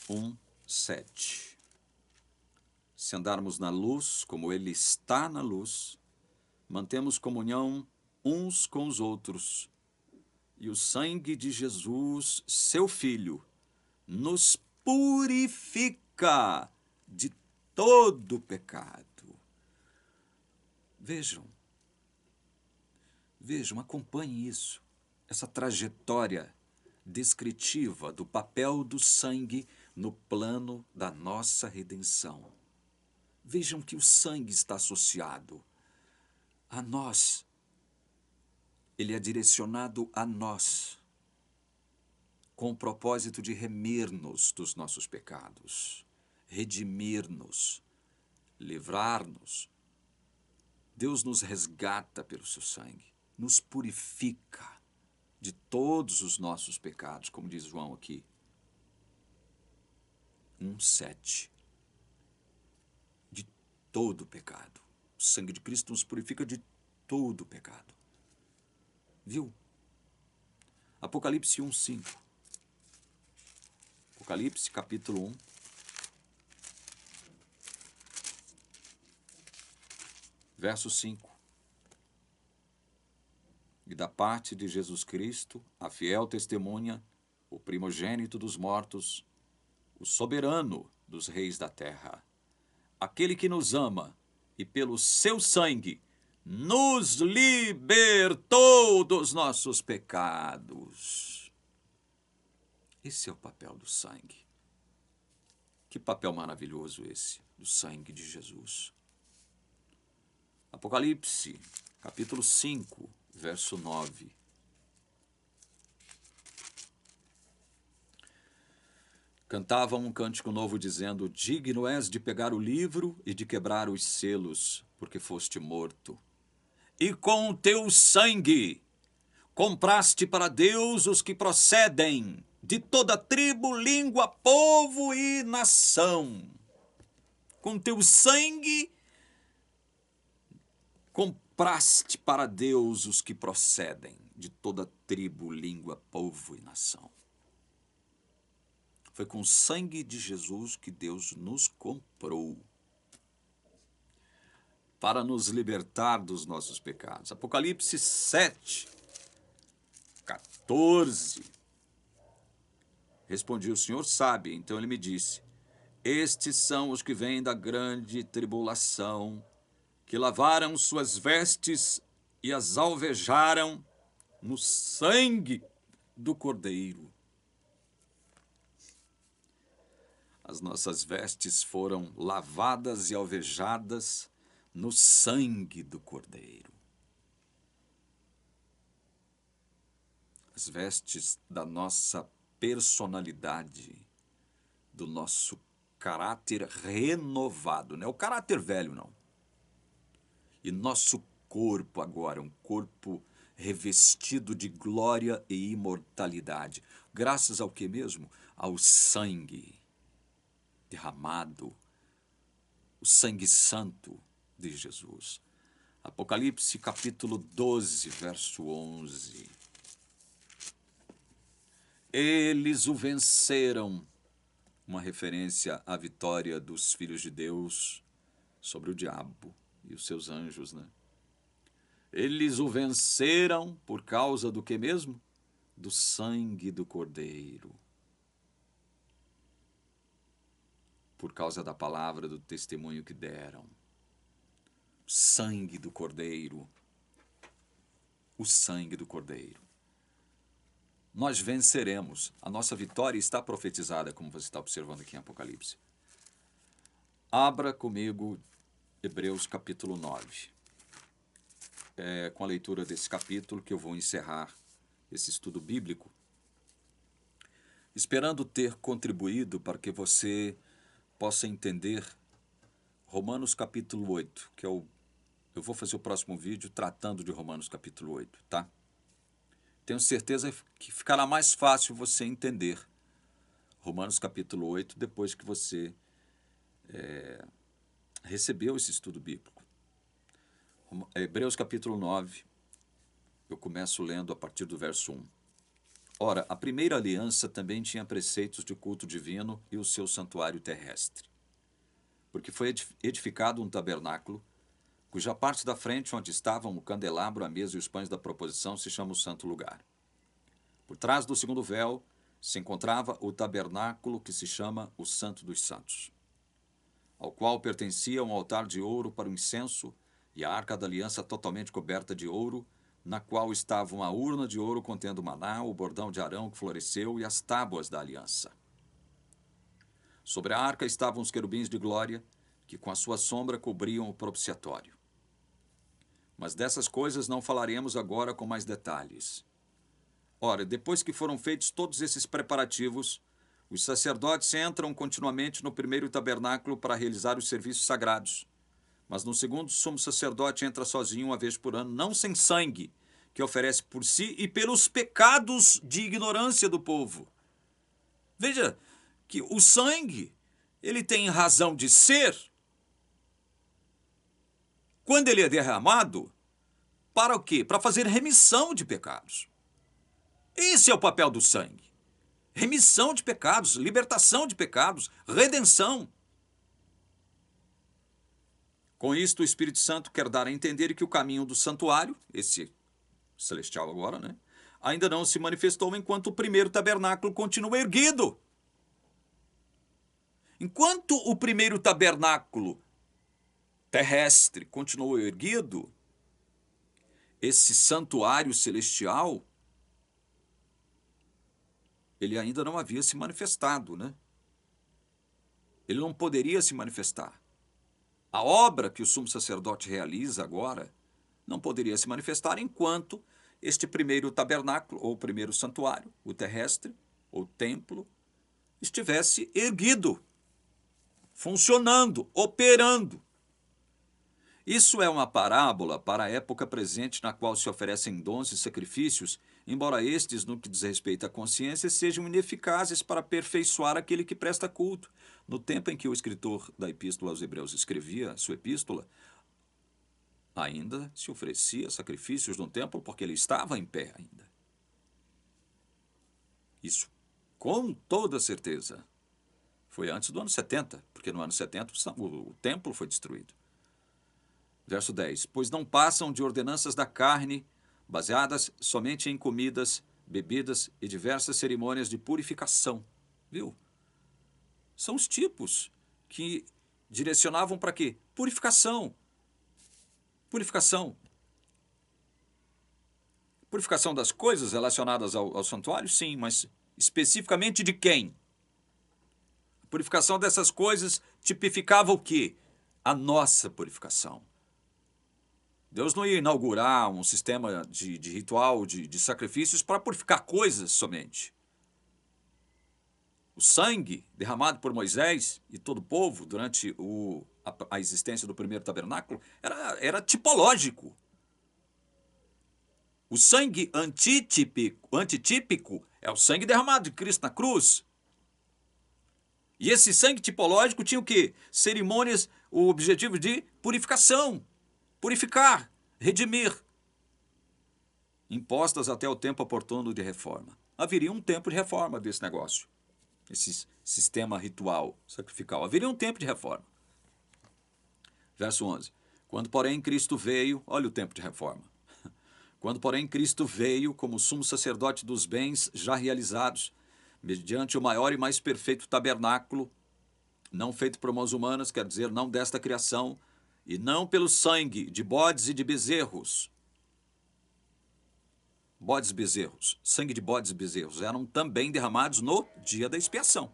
1:7. Se andarmos na luz, como Ele está na luz, mantemos comunhão uns com os outros, e o sangue de Jesus, seu Filho, nos purifica de todo pecado. Vejam, acompanhem isso, essa trajetória descritiva do papel do sangue no plano da nossa redenção. Vejam que o sangue está associado a nós. Ele é direcionado a nós, com o propósito de remir-nos dos nossos pecados, redimir-nos, livrar-nos. Deus nos resgata pelo seu sangue, nos purifica de todos os nossos pecados, como diz João aqui. 1:7. De todo pecado. O sangue de Cristo nos purifica de todo pecado. Viu? Apocalipse 1:5. Apocalipse, capítulo 1. Verso 5. E da parte de Jesus Cristo, a fiel testemunha, o primogênito dos mortos, o soberano dos reis da terra, aquele que nos ama e pelo seu sangue nos libertou dos nossos pecados. Esse é o papel do sangue. Que papel maravilhoso esse, do sangue de Jesus. Apocalipse, capítulo 5, verso 9. cantavam um cântico novo dizendo: digno és de pegar o livro e de quebrar os selos, porque foste morto. E com o teu sangue compraste para Deus os que procedem de toda tribo, língua, povo e nação. Com teu sangue compraste para Deus os que procedem de toda tribo, língua, povo e nação. Foi com o sangue de Jesus que Deus nos comprou para nos libertar dos nossos pecados. Apocalipse 7, 14. Respondi: o Senhor sabe. Então ele me disse: estes são os que vêm da grande tribulação, que lavaram suas vestes e as alvejaram no sangue do Cordeiro. As nossas vestes foram lavadas e alvejadas no sangue do Cordeiro. As vestes da nossa personalidade, do nosso caráter renovado, não é o caráter velho, não. E nosso corpo agora, um corpo revestido de glória e imortalidade. Graças ao que mesmo? Ao sangue derramado, o sangue santo de Jesus. Apocalipse capítulo 12, verso 11. Eles o venceram, uma referência à vitória dos filhos de Deus sobre o diabo e os seus anjos, né? Eles o venceram por causa do que mesmo? Do sangue do Cordeiro. Por causa da palavra do testemunho que deram. Sangue do Cordeiro. O sangue do Cordeiro. Nós venceremos. A nossa vitória está profetizada, como você está observando aqui em Apocalipse. Abra comigo Hebreus capítulo 9. É com a leitura desse capítulo que eu vou encerrar esse estudo bíblico, esperando ter contribuído para que você possa entender Romanos capítulo 8, que eu vou fazer o próximo vídeo tratando de Romanos capítulo 8, tá? Tenho certeza que ficará mais fácil você entender Romanos capítulo 8 depois que você recebeu esse estudo bíblico. Hebreus capítulo 9, eu começo lendo a partir do verso 1. Ora, a primeira aliança também tinha preceitos de culto divino e o seu santuário terrestre. Porque foi edificado um tabernáculo, cuja parte da frente, onde estavam o candelabro, a mesa e os pães da proposição, se chama o santo lugar. Por trás do segundo véu se encontrava o tabernáculo que se chama o Santo dos Santos, ao qual pertencia um altar de ouro para o incenso e a arca da aliança totalmente coberta de ouro, na qual estava uma urna de ouro contendo maná, o bordão de Arão que floresceu e as tábuas da aliança. Sobre a arca estavam os querubins de glória, que com a sua sombra cobriam o propiciatório. Mas dessas coisas não falaremos agora com mais detalhes. Ora, depois que foram feitos todos esses preparativos, os sacerdotes entram continuamente no primeiro tabernáculo para realizar os serviços sagrados. Mas no segundo, o sumo sacerdote entra sozinho uma vez por ano, não sem sangue, que oferece por si e pelos pecados de ignorância do povo. Veja que o sangue, ele tem razão de ser quando ele é derramado, para o quê? Para fazer remissão de pecados. Esse é o papel do sangue. Remissão de pecados, libertação de pecados, redenção. Com isto, o Espírito Santo quer dar a entender que o caminho do santuário, esse celestial agora, né, ainda não se manifestou enquanto o primeiro tabernáculo continua erguido. Enquanto o primeiro tabernáculo terrestre continuou erguido, esse santuário celestial, ele ainda não havia se manifestado, né? Ele não poderia se manifestar. A obra que o sumo sacerdote realiza agora não poderia se manifestar enquanto este primeiro tabernáculo, ou primeiro santuário, o terrestre, ou templo, estivesse erguido, funcionando, operando. Isso é uma parábola para a época presente na qual se oferecem dons e sacrifícios, embora estes, no que diz respeito à consciência, sejam ineficazes para aperfeiçoar aquele que presta culto. No tempo em que o escritor da Epístola aos Hebreus escrevia sua epístola, ainda se oferecia sacrifícios no templo porque ele estava em pé ainda. Isso, com toda certeza, foi antes do ano 70, porque no ano 70 o templo foi destruído. Verso 10. Pois não passam de ordenanças da carne, baseadas somente em comidas, bebidas e diversas cerimônias de purificação. Viu? São os tipos que direcionavam para quê? Purificação. Purificação. Purificação das coisas relacionadas ao santuário? Sim, mas especificamente de quem? A purificação dessas coisas tipificava o quê? A nossa purificação. Deus não ia inaugurar um sistema de ritual, de sacrifícios para purificar coisas somente. O sangue derramado por Moisés e todo o povo durante a existência do primeiro tabernáculo era tipológico. O sangue antitípico é o sangue derramado de Cristo na cruz. E esse sangue tipológico tinha o quê? Cerimônias, o objetivo de purificação. Purificar, redimir, impostas até o tempo oportuno de reforma. Haveria um tempo de reforma desse negócio, esse sistema ritual sacrificial. Haveria um tempo de reforma. Verso 11. Quando, porém, Cristo veio, olha o tempo de reforma. Quando, porém, Cristo veio como sumo sacerdote dos bens já realizados, mediante o maior e mais perfeito tabernáculo, não feito por mãos humanas, quer dizer, não desta criação, e não pelo sangue de bodes e de bezerros. Bodes e bezerros, sangue de bodes e bezerros, eram também derramados no dia da expiação.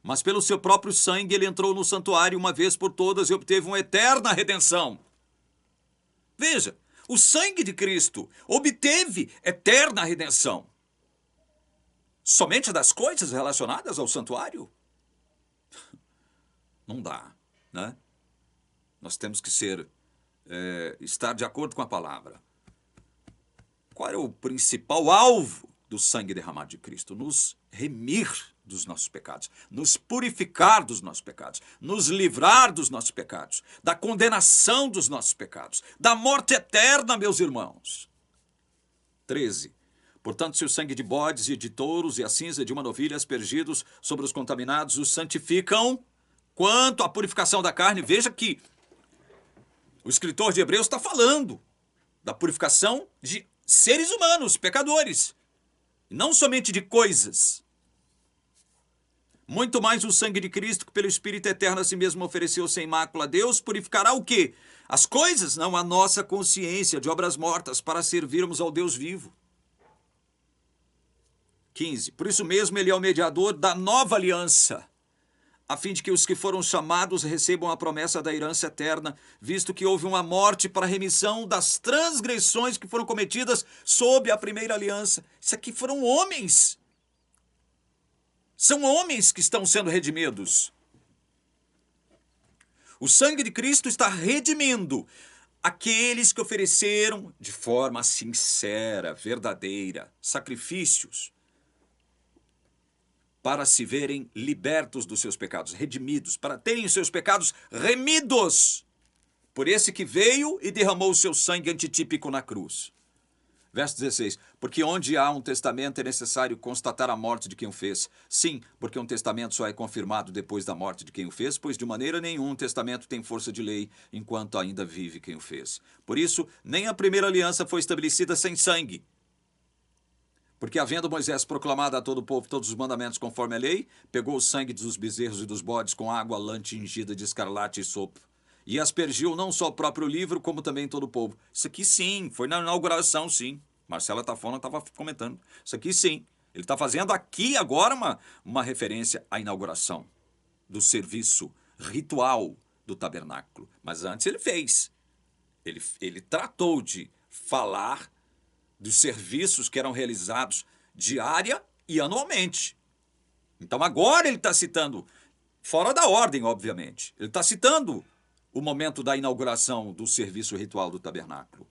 Mas pelo seu próprio sangue ele entrou no santuário uma vez por todas e obteve uma eterna redenção. Veja, o sangue de Cristo obteve eterna redenção. Somente das coisas relacionadas ao santuário? Não dá, né? Nós temos que estar de acordo com a palavra. Qual é o principal alvo do sangue derramado de Cristo? Nos remir dos nossos pecados, nos purificar dos nossos pecados, nos livrar dos nossos pecados, da condenação dos nossos pecados, da morte eterna, meus irmãos. 13. Portanto, se o sangue de bodes e de touros e a cinza de uma novilha aspergidos sobre os contaminados os santificam, quanto à purificação da carne, veja que o escritor de Hebreus está falando da purificação de seres humanos, pecadores, não somente de coisas. Muito mais o sangue de Cristo, que pelo Espírito Eterno a si mesmo ofereceu sem mácula a Deus, purificará o quê? As coisas, não a nossa consciência de obras mortas, para servirmos ao Deus vivo. 15. Por isso mesmo ele é o mediador da nova aliança, a fim de que os que foram chamados recebam a promessa da herança eterna, visto que houve uma morte para a remissão das transgressões que foram cometidas sob a primeira aliança. Isso aqui foram homens. São homens que estão sendo redimidos. O sangue de Cristo está redimindo aqueles que ofereceram de forma sincera, verdadeira, sacrifícios, para se verem libertos dos seus pecados, redimidos, para terem os seus pecados remidos por esse que veio e derramou o seu sangue antitípico na cruz. Verso 16. Porque onde há um testamento é necessário constatar a morte de quem o fez. Sim, porque um testamento só é confirmado depois da morte de quem o fez, pois de maneira nenhuma um testamento tem força de lei enquanto ainda vive quem o fez. Por isso, nem a primeira aliança foi estabelecida sem sangue. Porque, havendo Moisés proclamado a todo o povo todos os mandamentos conforme a lei, pegou o sangue dos bezerros e dos bodes com água lã tingida de escarlate e sopo, e aspergiu não só o próprio livro, como também todo o povo. Isso aqui sim, foi na inauguração, sim. Marcela Tafona estava comentando. Isso aqui sim. Ele está fazendo aqui agora uma referência à inauguração do serviço ritual do tabernáculo. Mas antes ele fez. Ele tratou de falar dos serviços que eram realizados diária e anualmente. Então agora ele está citando, fora da ordem, obviamente, ele está citando o momento da inauguração do serviço ritual do tabernáculo.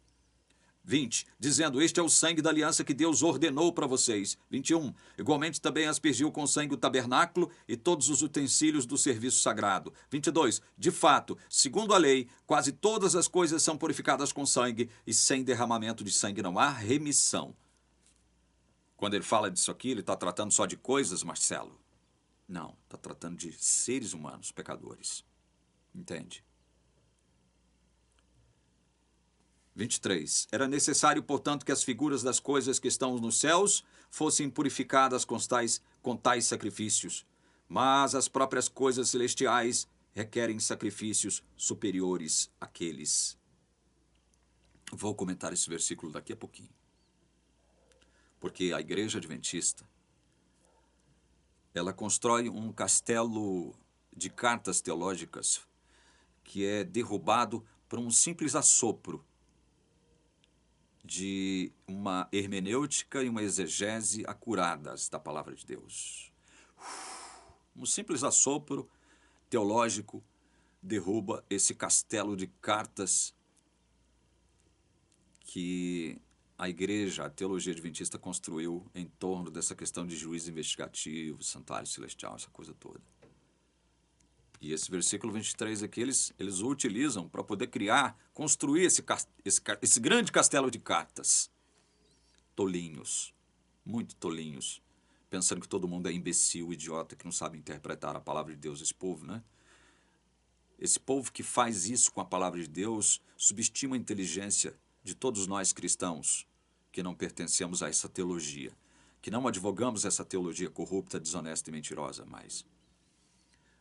20, dizendo, este é o sangue da aliança que Deus ordenou para vocês. 21, igualmente também aspergiu com sangue o tabernáculo e todos os utensílios do serviço sagrado. 22, de fato, segundo a lei, quase todas as coisas são purificadas com sangue e sem derramamento de sangue não há remissão. Quando ele fala disso aqui, ele está tratando só de coisas, Marcelo? Não, está tratando de seres humanos, pecadores. Entende? 23. Era necessário, portanto, que as figuras das coisas que estão nos céus fossem purificadas com tais sacrifícios, mas as próprias coisas celestiais requerem sacrifícios superiores àqueles. Vou comentar esse versículo daqui a pouquinho. Porque a Igreja Adventista, ela constrói um castelo de cartas teológicas que é derrubado por um simples assopro de uma hermenêutica e uma exegese acuradas da palavra de Deus. Um simples assopro teológico derruba esse castelo de cartas que a igreja, a teologia adventista construiu em torno dessa questão de juízo investigativo, santuário celestial, essa coisa toda. E esse versículo 23 aqui, eles o utilizam para poder criar, construir esse grande castelo de cartas. Tolinhos, muito tolinhos, pensando que todo mundo é imbecil, idiota, que não sabe interpretar a palavra de Deus, esse povo, né? Esse povo que faz isso com a palavra de Deus subestima a inteligência de todos nós cristãos que não pertencemos a essa teologia, que não advogamos essa teologia corrupta, desonesta e mentirosa mais.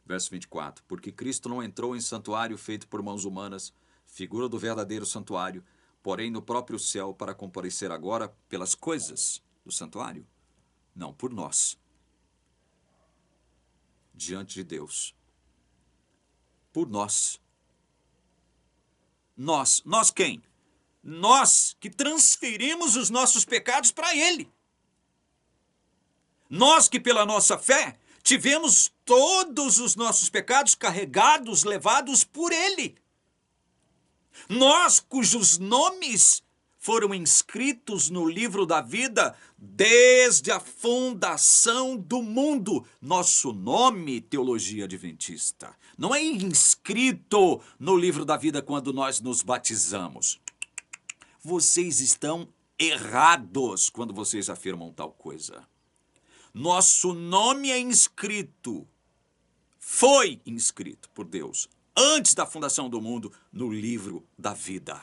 Verso 24, porque Cristo não entrou em santuário feito por mãos humanas, figura do verdadeiro santuário, porém no próprio céu para comparecer agora pelas coisas do santuário? Não, por nós. Diante de Deus. Por nós. Nós quem? Nós que transferimos os nossos pecados para Ele. Nós que pela nossa fé tivemos todos os nossos pecados carregados, levados por Ele. Nós cujos nomes foram inscritos no livro da vida desde a fundação do mundo. Nosso nome, teologia adventista, não é inscrito no livro da vida quando nós nos batizamos. Vocês estão errados quando vocês afirmam tal coisa. Nosso nome é inscrito, foi inscrito por Deus, antes da fundação do mundo, no livro da vida.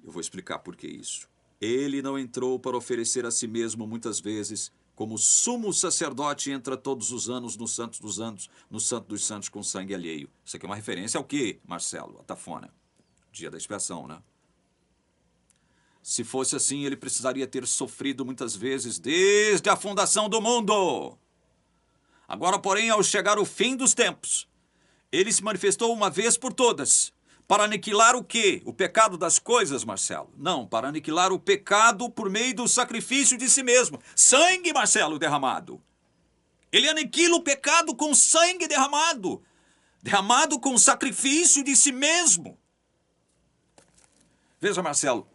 Eu vou explicar por que isso. Ele não entrou para oferecer a si mesmo muitas vezes, como sumo sacerdote entra todos os anos no Santo dos Santos, no Santo dos Santos com sangue alheio. Isso aqui é uma referência ao quê, Marcelo? A tafona. Dia da expiação, né? Se fosse assim, ele precisaria ter sofrido muitas vezes desde a fundação do mundo. Agora, porém, ao chegar o fim dos tempos, ele se manifestou uma vez por todas, para aniquilar o quê? O pecado das coisas, Marcelo? Não, para aniquilar o pecado por meio do sacrifício de si mesmo. Sangue, Marcelo, derramado. Ele aniquila o pecado com sangue derramado. Derramado com sacrifício de si mesmo. Veja, Marcelo,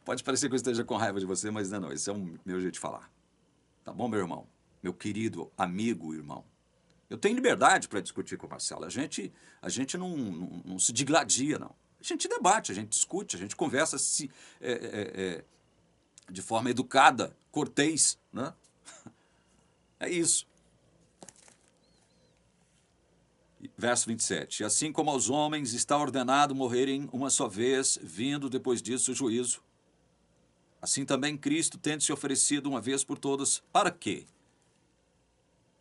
pode parecer que eu esteja com raiva de você, mas não, esse é o meu jeito de falar. Tá bom, meu irmão? Meu querido amigo, irmão. Eu tenho liberdade para discutir com o Marcelo. A gente não se digladia, não. A gente debate, a gente discute, a gente conversa de forma educada, cortês, né? É isso. Verso 27. Assim como aos homens está ordenado morrerem uma só vez, vindo depois disso o juízo. Assim também Cristo, tendo se oferecido uma vez por todas, para quê?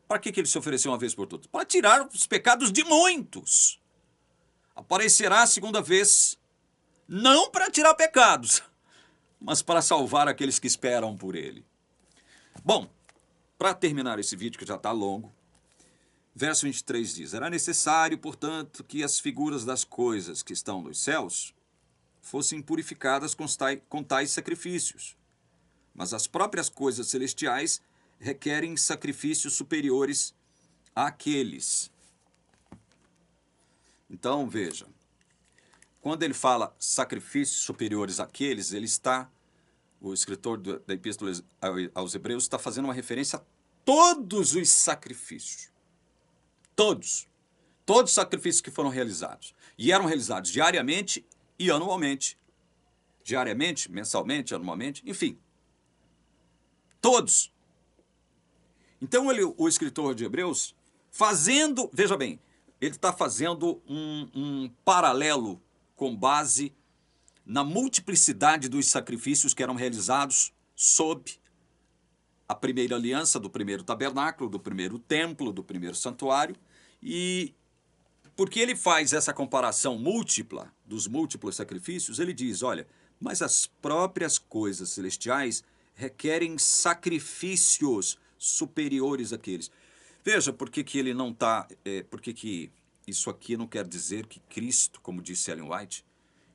Para que ele se ofereceu uma vez por todas? Para tirar os pecados de muitos. Aparecerá a segunda vez, não para tirar pecados, mas para salvar aqueles que esperam por ele. Bom, para terminar esse vídeo, que já está longo, verso 23 diz, era necessário, portanto, que as figuras das coisas que estão nos céus fossem purificadas com tais sacrifícios, mas as próprias coisas celestiais requerem sacrifícios superiores àqueles. Então, veja, quando ele fala sacrifícios superiores àqueles, o escritor da Epístola aos Hebreus está fazendo uma referência a todos os sacrifícios. Todos. Todos os sacrifícios que foram realizados. E eram realizados diariamente e anualmente. Diariamente, mensalmente, anualmente, enfim. Todos. Então, o escritor de Hebreus, veja bem, ele está fazendo um paralelo com base na multiplicidade dos sacrifícios que eram realizados sob a primeira aliança do primeiro tabernáculo, do primeiro templo, do primeiro santuário. E porque ele faz essa comparação múltipla dos múltiplos sacrifícios, ele diz, olha, mas as próprias coisas celestiais requerem sacrifícios superiores àqueles. Veja por que ele não está... por que isso aqui não quer dizer que Cristo, como disse Ellen White,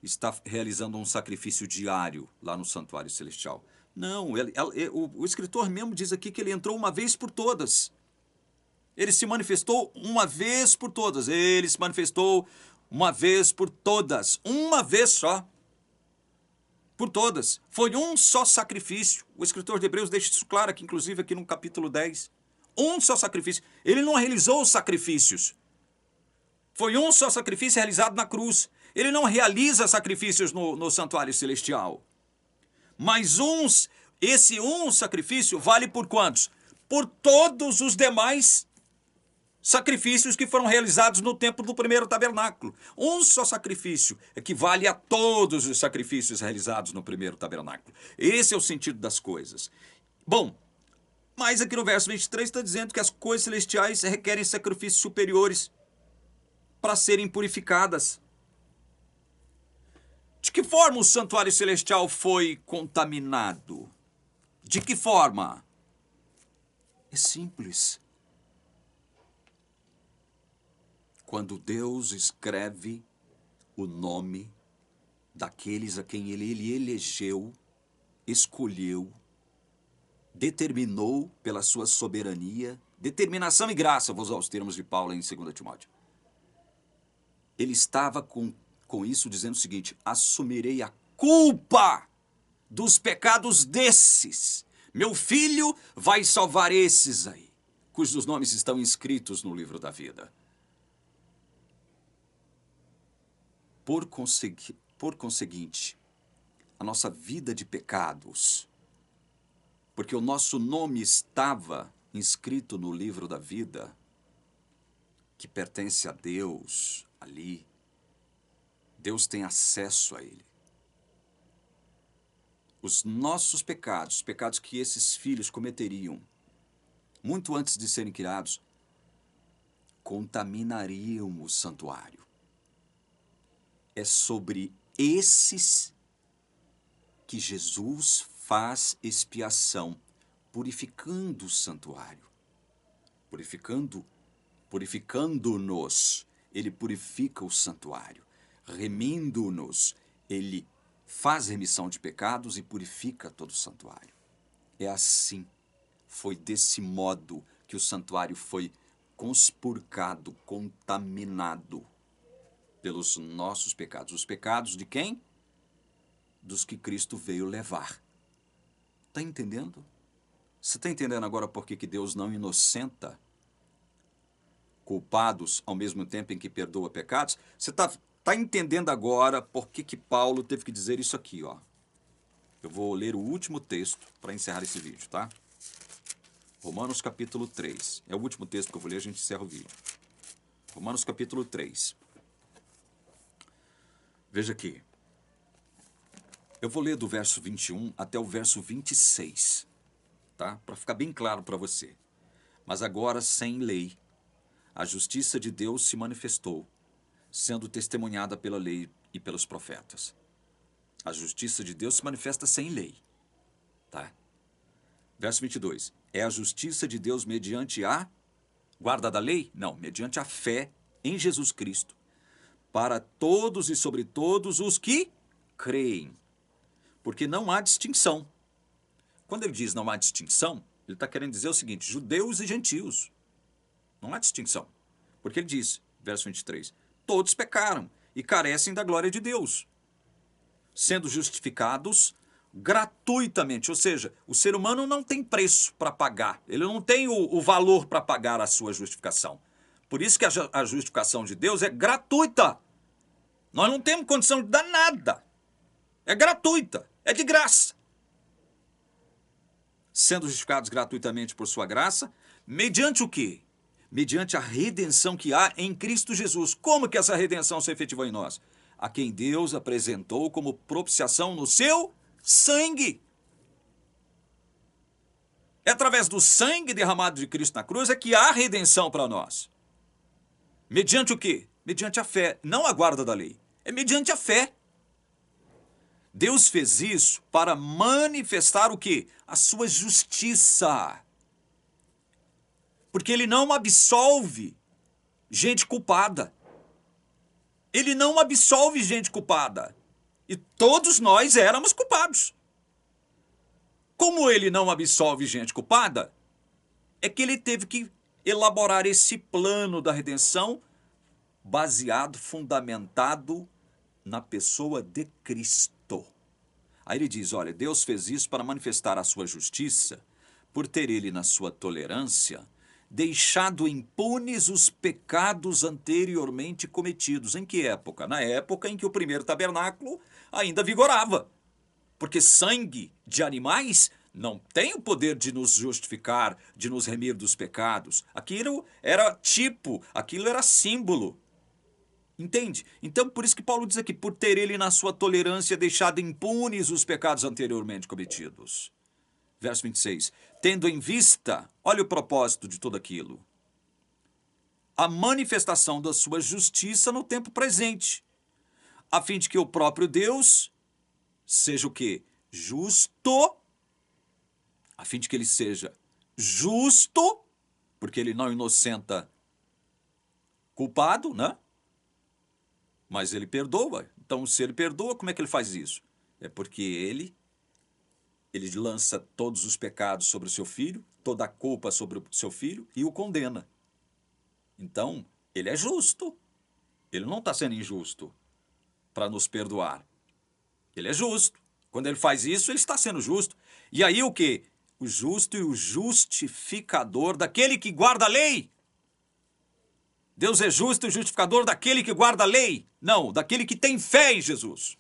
está realizando um sacrifício diário lá no santuário celestial. Não, o escritor mesmo diz aqui que ele entrou uma vez por todas. Ele se manifestou uma vez por todas. Ele se manifestou uma vez por todas. Uma vez só. Por todas. Foi um só sacrifício. O escritor de Hebreus deixa isso claro aqui, inclusive aqui no capítulo 10. Um só sacrifício. Ele não realizou os sacrifícios. Foi um só sacrifício realizado na cruz. Ele não realiza sacrifícios no santuário celestial. Mas esse um sacrifício vale por quantos? Por todos os demais sacrifícios que foram realizados no templo do primeiro tabernáculo. Um só sacrifício equivale a todos os sacrifícios realizados no primeiro tabernáculo. Esse é o sentido das coisas. Bom, mas aqui no verso 23 está dizendo que as coisas celestiais requerem sacrifícios superiores para serem purificadas. De que forma o santuário celestial foi contaminado? De que forma? É simples. Quando Deus escreve o nome daqueles a quem ele elegeu, escolheu, determinou pela sua soberania, determinação e graça, vou usar os termos de Paulo em 2 Timóteo. Ele estava com isso dizendo o seguinte, assumirei a culpa dos pecados desses. Meu filho vai salvar esses aí, cujos nomes estão inscritos no livro da vida. Por conseguinte, a nossa vida de pecados, porque o nosso nome estava inscrito no livro da vida, que pertence a Deus ali, Deus tem acesso a ele. Os nossos pecados, os pecados que esses filhos cometeriam, muito antes de serem criados, contaminariam o santuário. É sobre esses que Jesus faz expiação, purificando o santuário. Purificando-nos, ele purifica o santuário. Remindo-nos, ele faz remissão de pecados e purifica todo o santuário. É assim, foi desse modo que o santuário foi conspurcado, contaminado pelos nossos pecados. Os pecados de quem? Dos que Cristo veio levar. Está entendendo? Você está entendendo agora por que Deus não inocenta culpados ao mesmo tempo em que perdoa pecados? Você está entendendo agora por que Paulo teve que dizer isso aqui, ó. Eu vou ler o último texto para encerrar esse vídeo, tá? Romanos capítulo 3. É o último texto que eu vou ler, a gente encerra o vídeo. Romanos capítulo 3. Veja aqui. Eu vou ler do verso 21 até o verso 26, tá? Para ficar bem claro para você. Mas agora, sem lei, a justiça de Deus se manifestou, sendo testemunhada pela lei e pelos profetas. A justiça de Deus se manifesta sem lei, tá? Verso 22. É a justiça de Deus mediante a guarda da lei? Não, mediante a fé em Jesus Cristo, para todos e sobre todos os que creem. Porque não há distinção. Quando ele diz não há distinção, Ele está querendo dizer o seguinte, judeus e gentios. Não há distinção. Porque ele diz, verso 23, todos pecaram e carecem da glória de Deus, sendo justificados gratuitamente. Ou seja, o ser humano não tem preço para pagar. Ele não tem o valor para pagar a sua justificação. Por isso que a justificação de Deus é gratuita. Nós não temos condição de dar nada. É gratuita, é de graça. Sendo justificados gratuitamente por sua graça, mediante o quê? Mediante a redenção que há em Cristo Jesus. Como que essa redenção se efetivou em nós? A quem Deus apresentou como propiciação no seu sangue. É através do sangue derramado de Cristo na cruz é que há redenção para nós. Mediante o quê? Mediante a fé, não a guarda da lei. É mediante a fé. Deus fez isso para manifestar o quê? A sua justiça. Porque ele não absolve gente culpada. Ele não absolve gente culpada. E todos nós éramos culpados. Como ele não absolve gente culpada, é que ele teve que elaborar esse plano da redenção baseado, fundamentado na pessoa de Cristo. Aí ele diz, olha, Deus fez isso para manifestar a sua justiça, por ter ele, na sua tolerância, deixado impunes os pecados anteriormente cometidos. Em que época? Na época em que o primeiro tabernáculo ainda vigorava. Porque sangue de animais não tem o poder de nos justificar, de nos remir dos pecados. Aquilo era tipo, aquilo era símbolo. Entende? Então, por isso que Paulo diz aqui, por ter ele na sua tolerância deixado impunes os pecados anteriormente cometidos. Verso 26. Tendo em vista, olha o propósito de tudo aquilo, a manifestação da sua justiça no tempo presente, a fim de que o próprio Deus seja o quê? Justo, a fim de que ele seja justo, porque ele não inocenta culpado, né? Mas ele perdoa. Então, se ele perdoa, como é que ele faz isso? É porque ele lança todos os pecados sobre o seu filho, toda a culpa sobre o seu filho e o condena. Então, ele é justo. Ele não está sendo injusto para nos perdoar. Ele é justo. Quando ele faz isso, ele está sendo justo. E aí o quê? O justo e o justificador daquele que guarda a lei. Deus é justo e justificador daquele que guarda a lei. Não, daquele que tem fé em Jesus.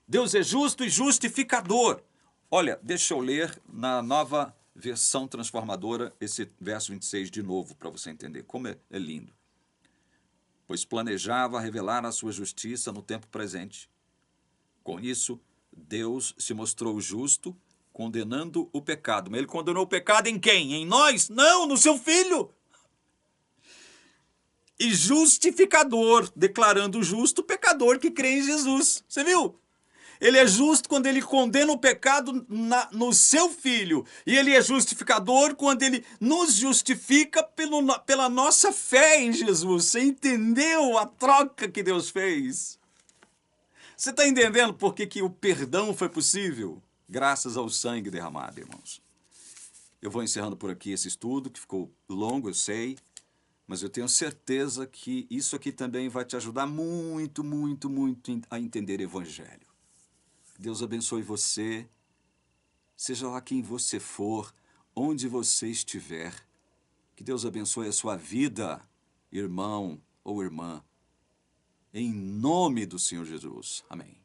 Deus é justo e justificador. Olha, deixa eu ler na nova versão transformadora esse verso 26 de novo, para você entender como é lindo. Pois planejava revelar a sua justiça no tempo presente. Com isso, Deus se mostrou justo, condenando o pecado. Mas ele condenou o pecado em quem? Em nós? Não, no seu Filho. E justificador, declarando justo o pecador que crê em Jesus. Você viu? Ele é justo quando ele condena o pecado no seu Filho. E ele é justificador quando ele nos justifica pela nossa fé em Jesus. Você entendeu a troca que Deus fez? Você está entendendo por que o perdão foi possível? Graças ao sangue derramado, irmãos. Eu vou encerrando por aqui esse estudo, que ficou longo, eu sei. Mas eu tenho certeza que isso aqui também vai te ajudar muito, muito, muito a entender o Evangelho. Deus abençoe você, seja lá quem você for, onde você estiver. Que Deus abençoe a sua vida, irmão ou irmã. Em nome do Senhor Jesus. Amém.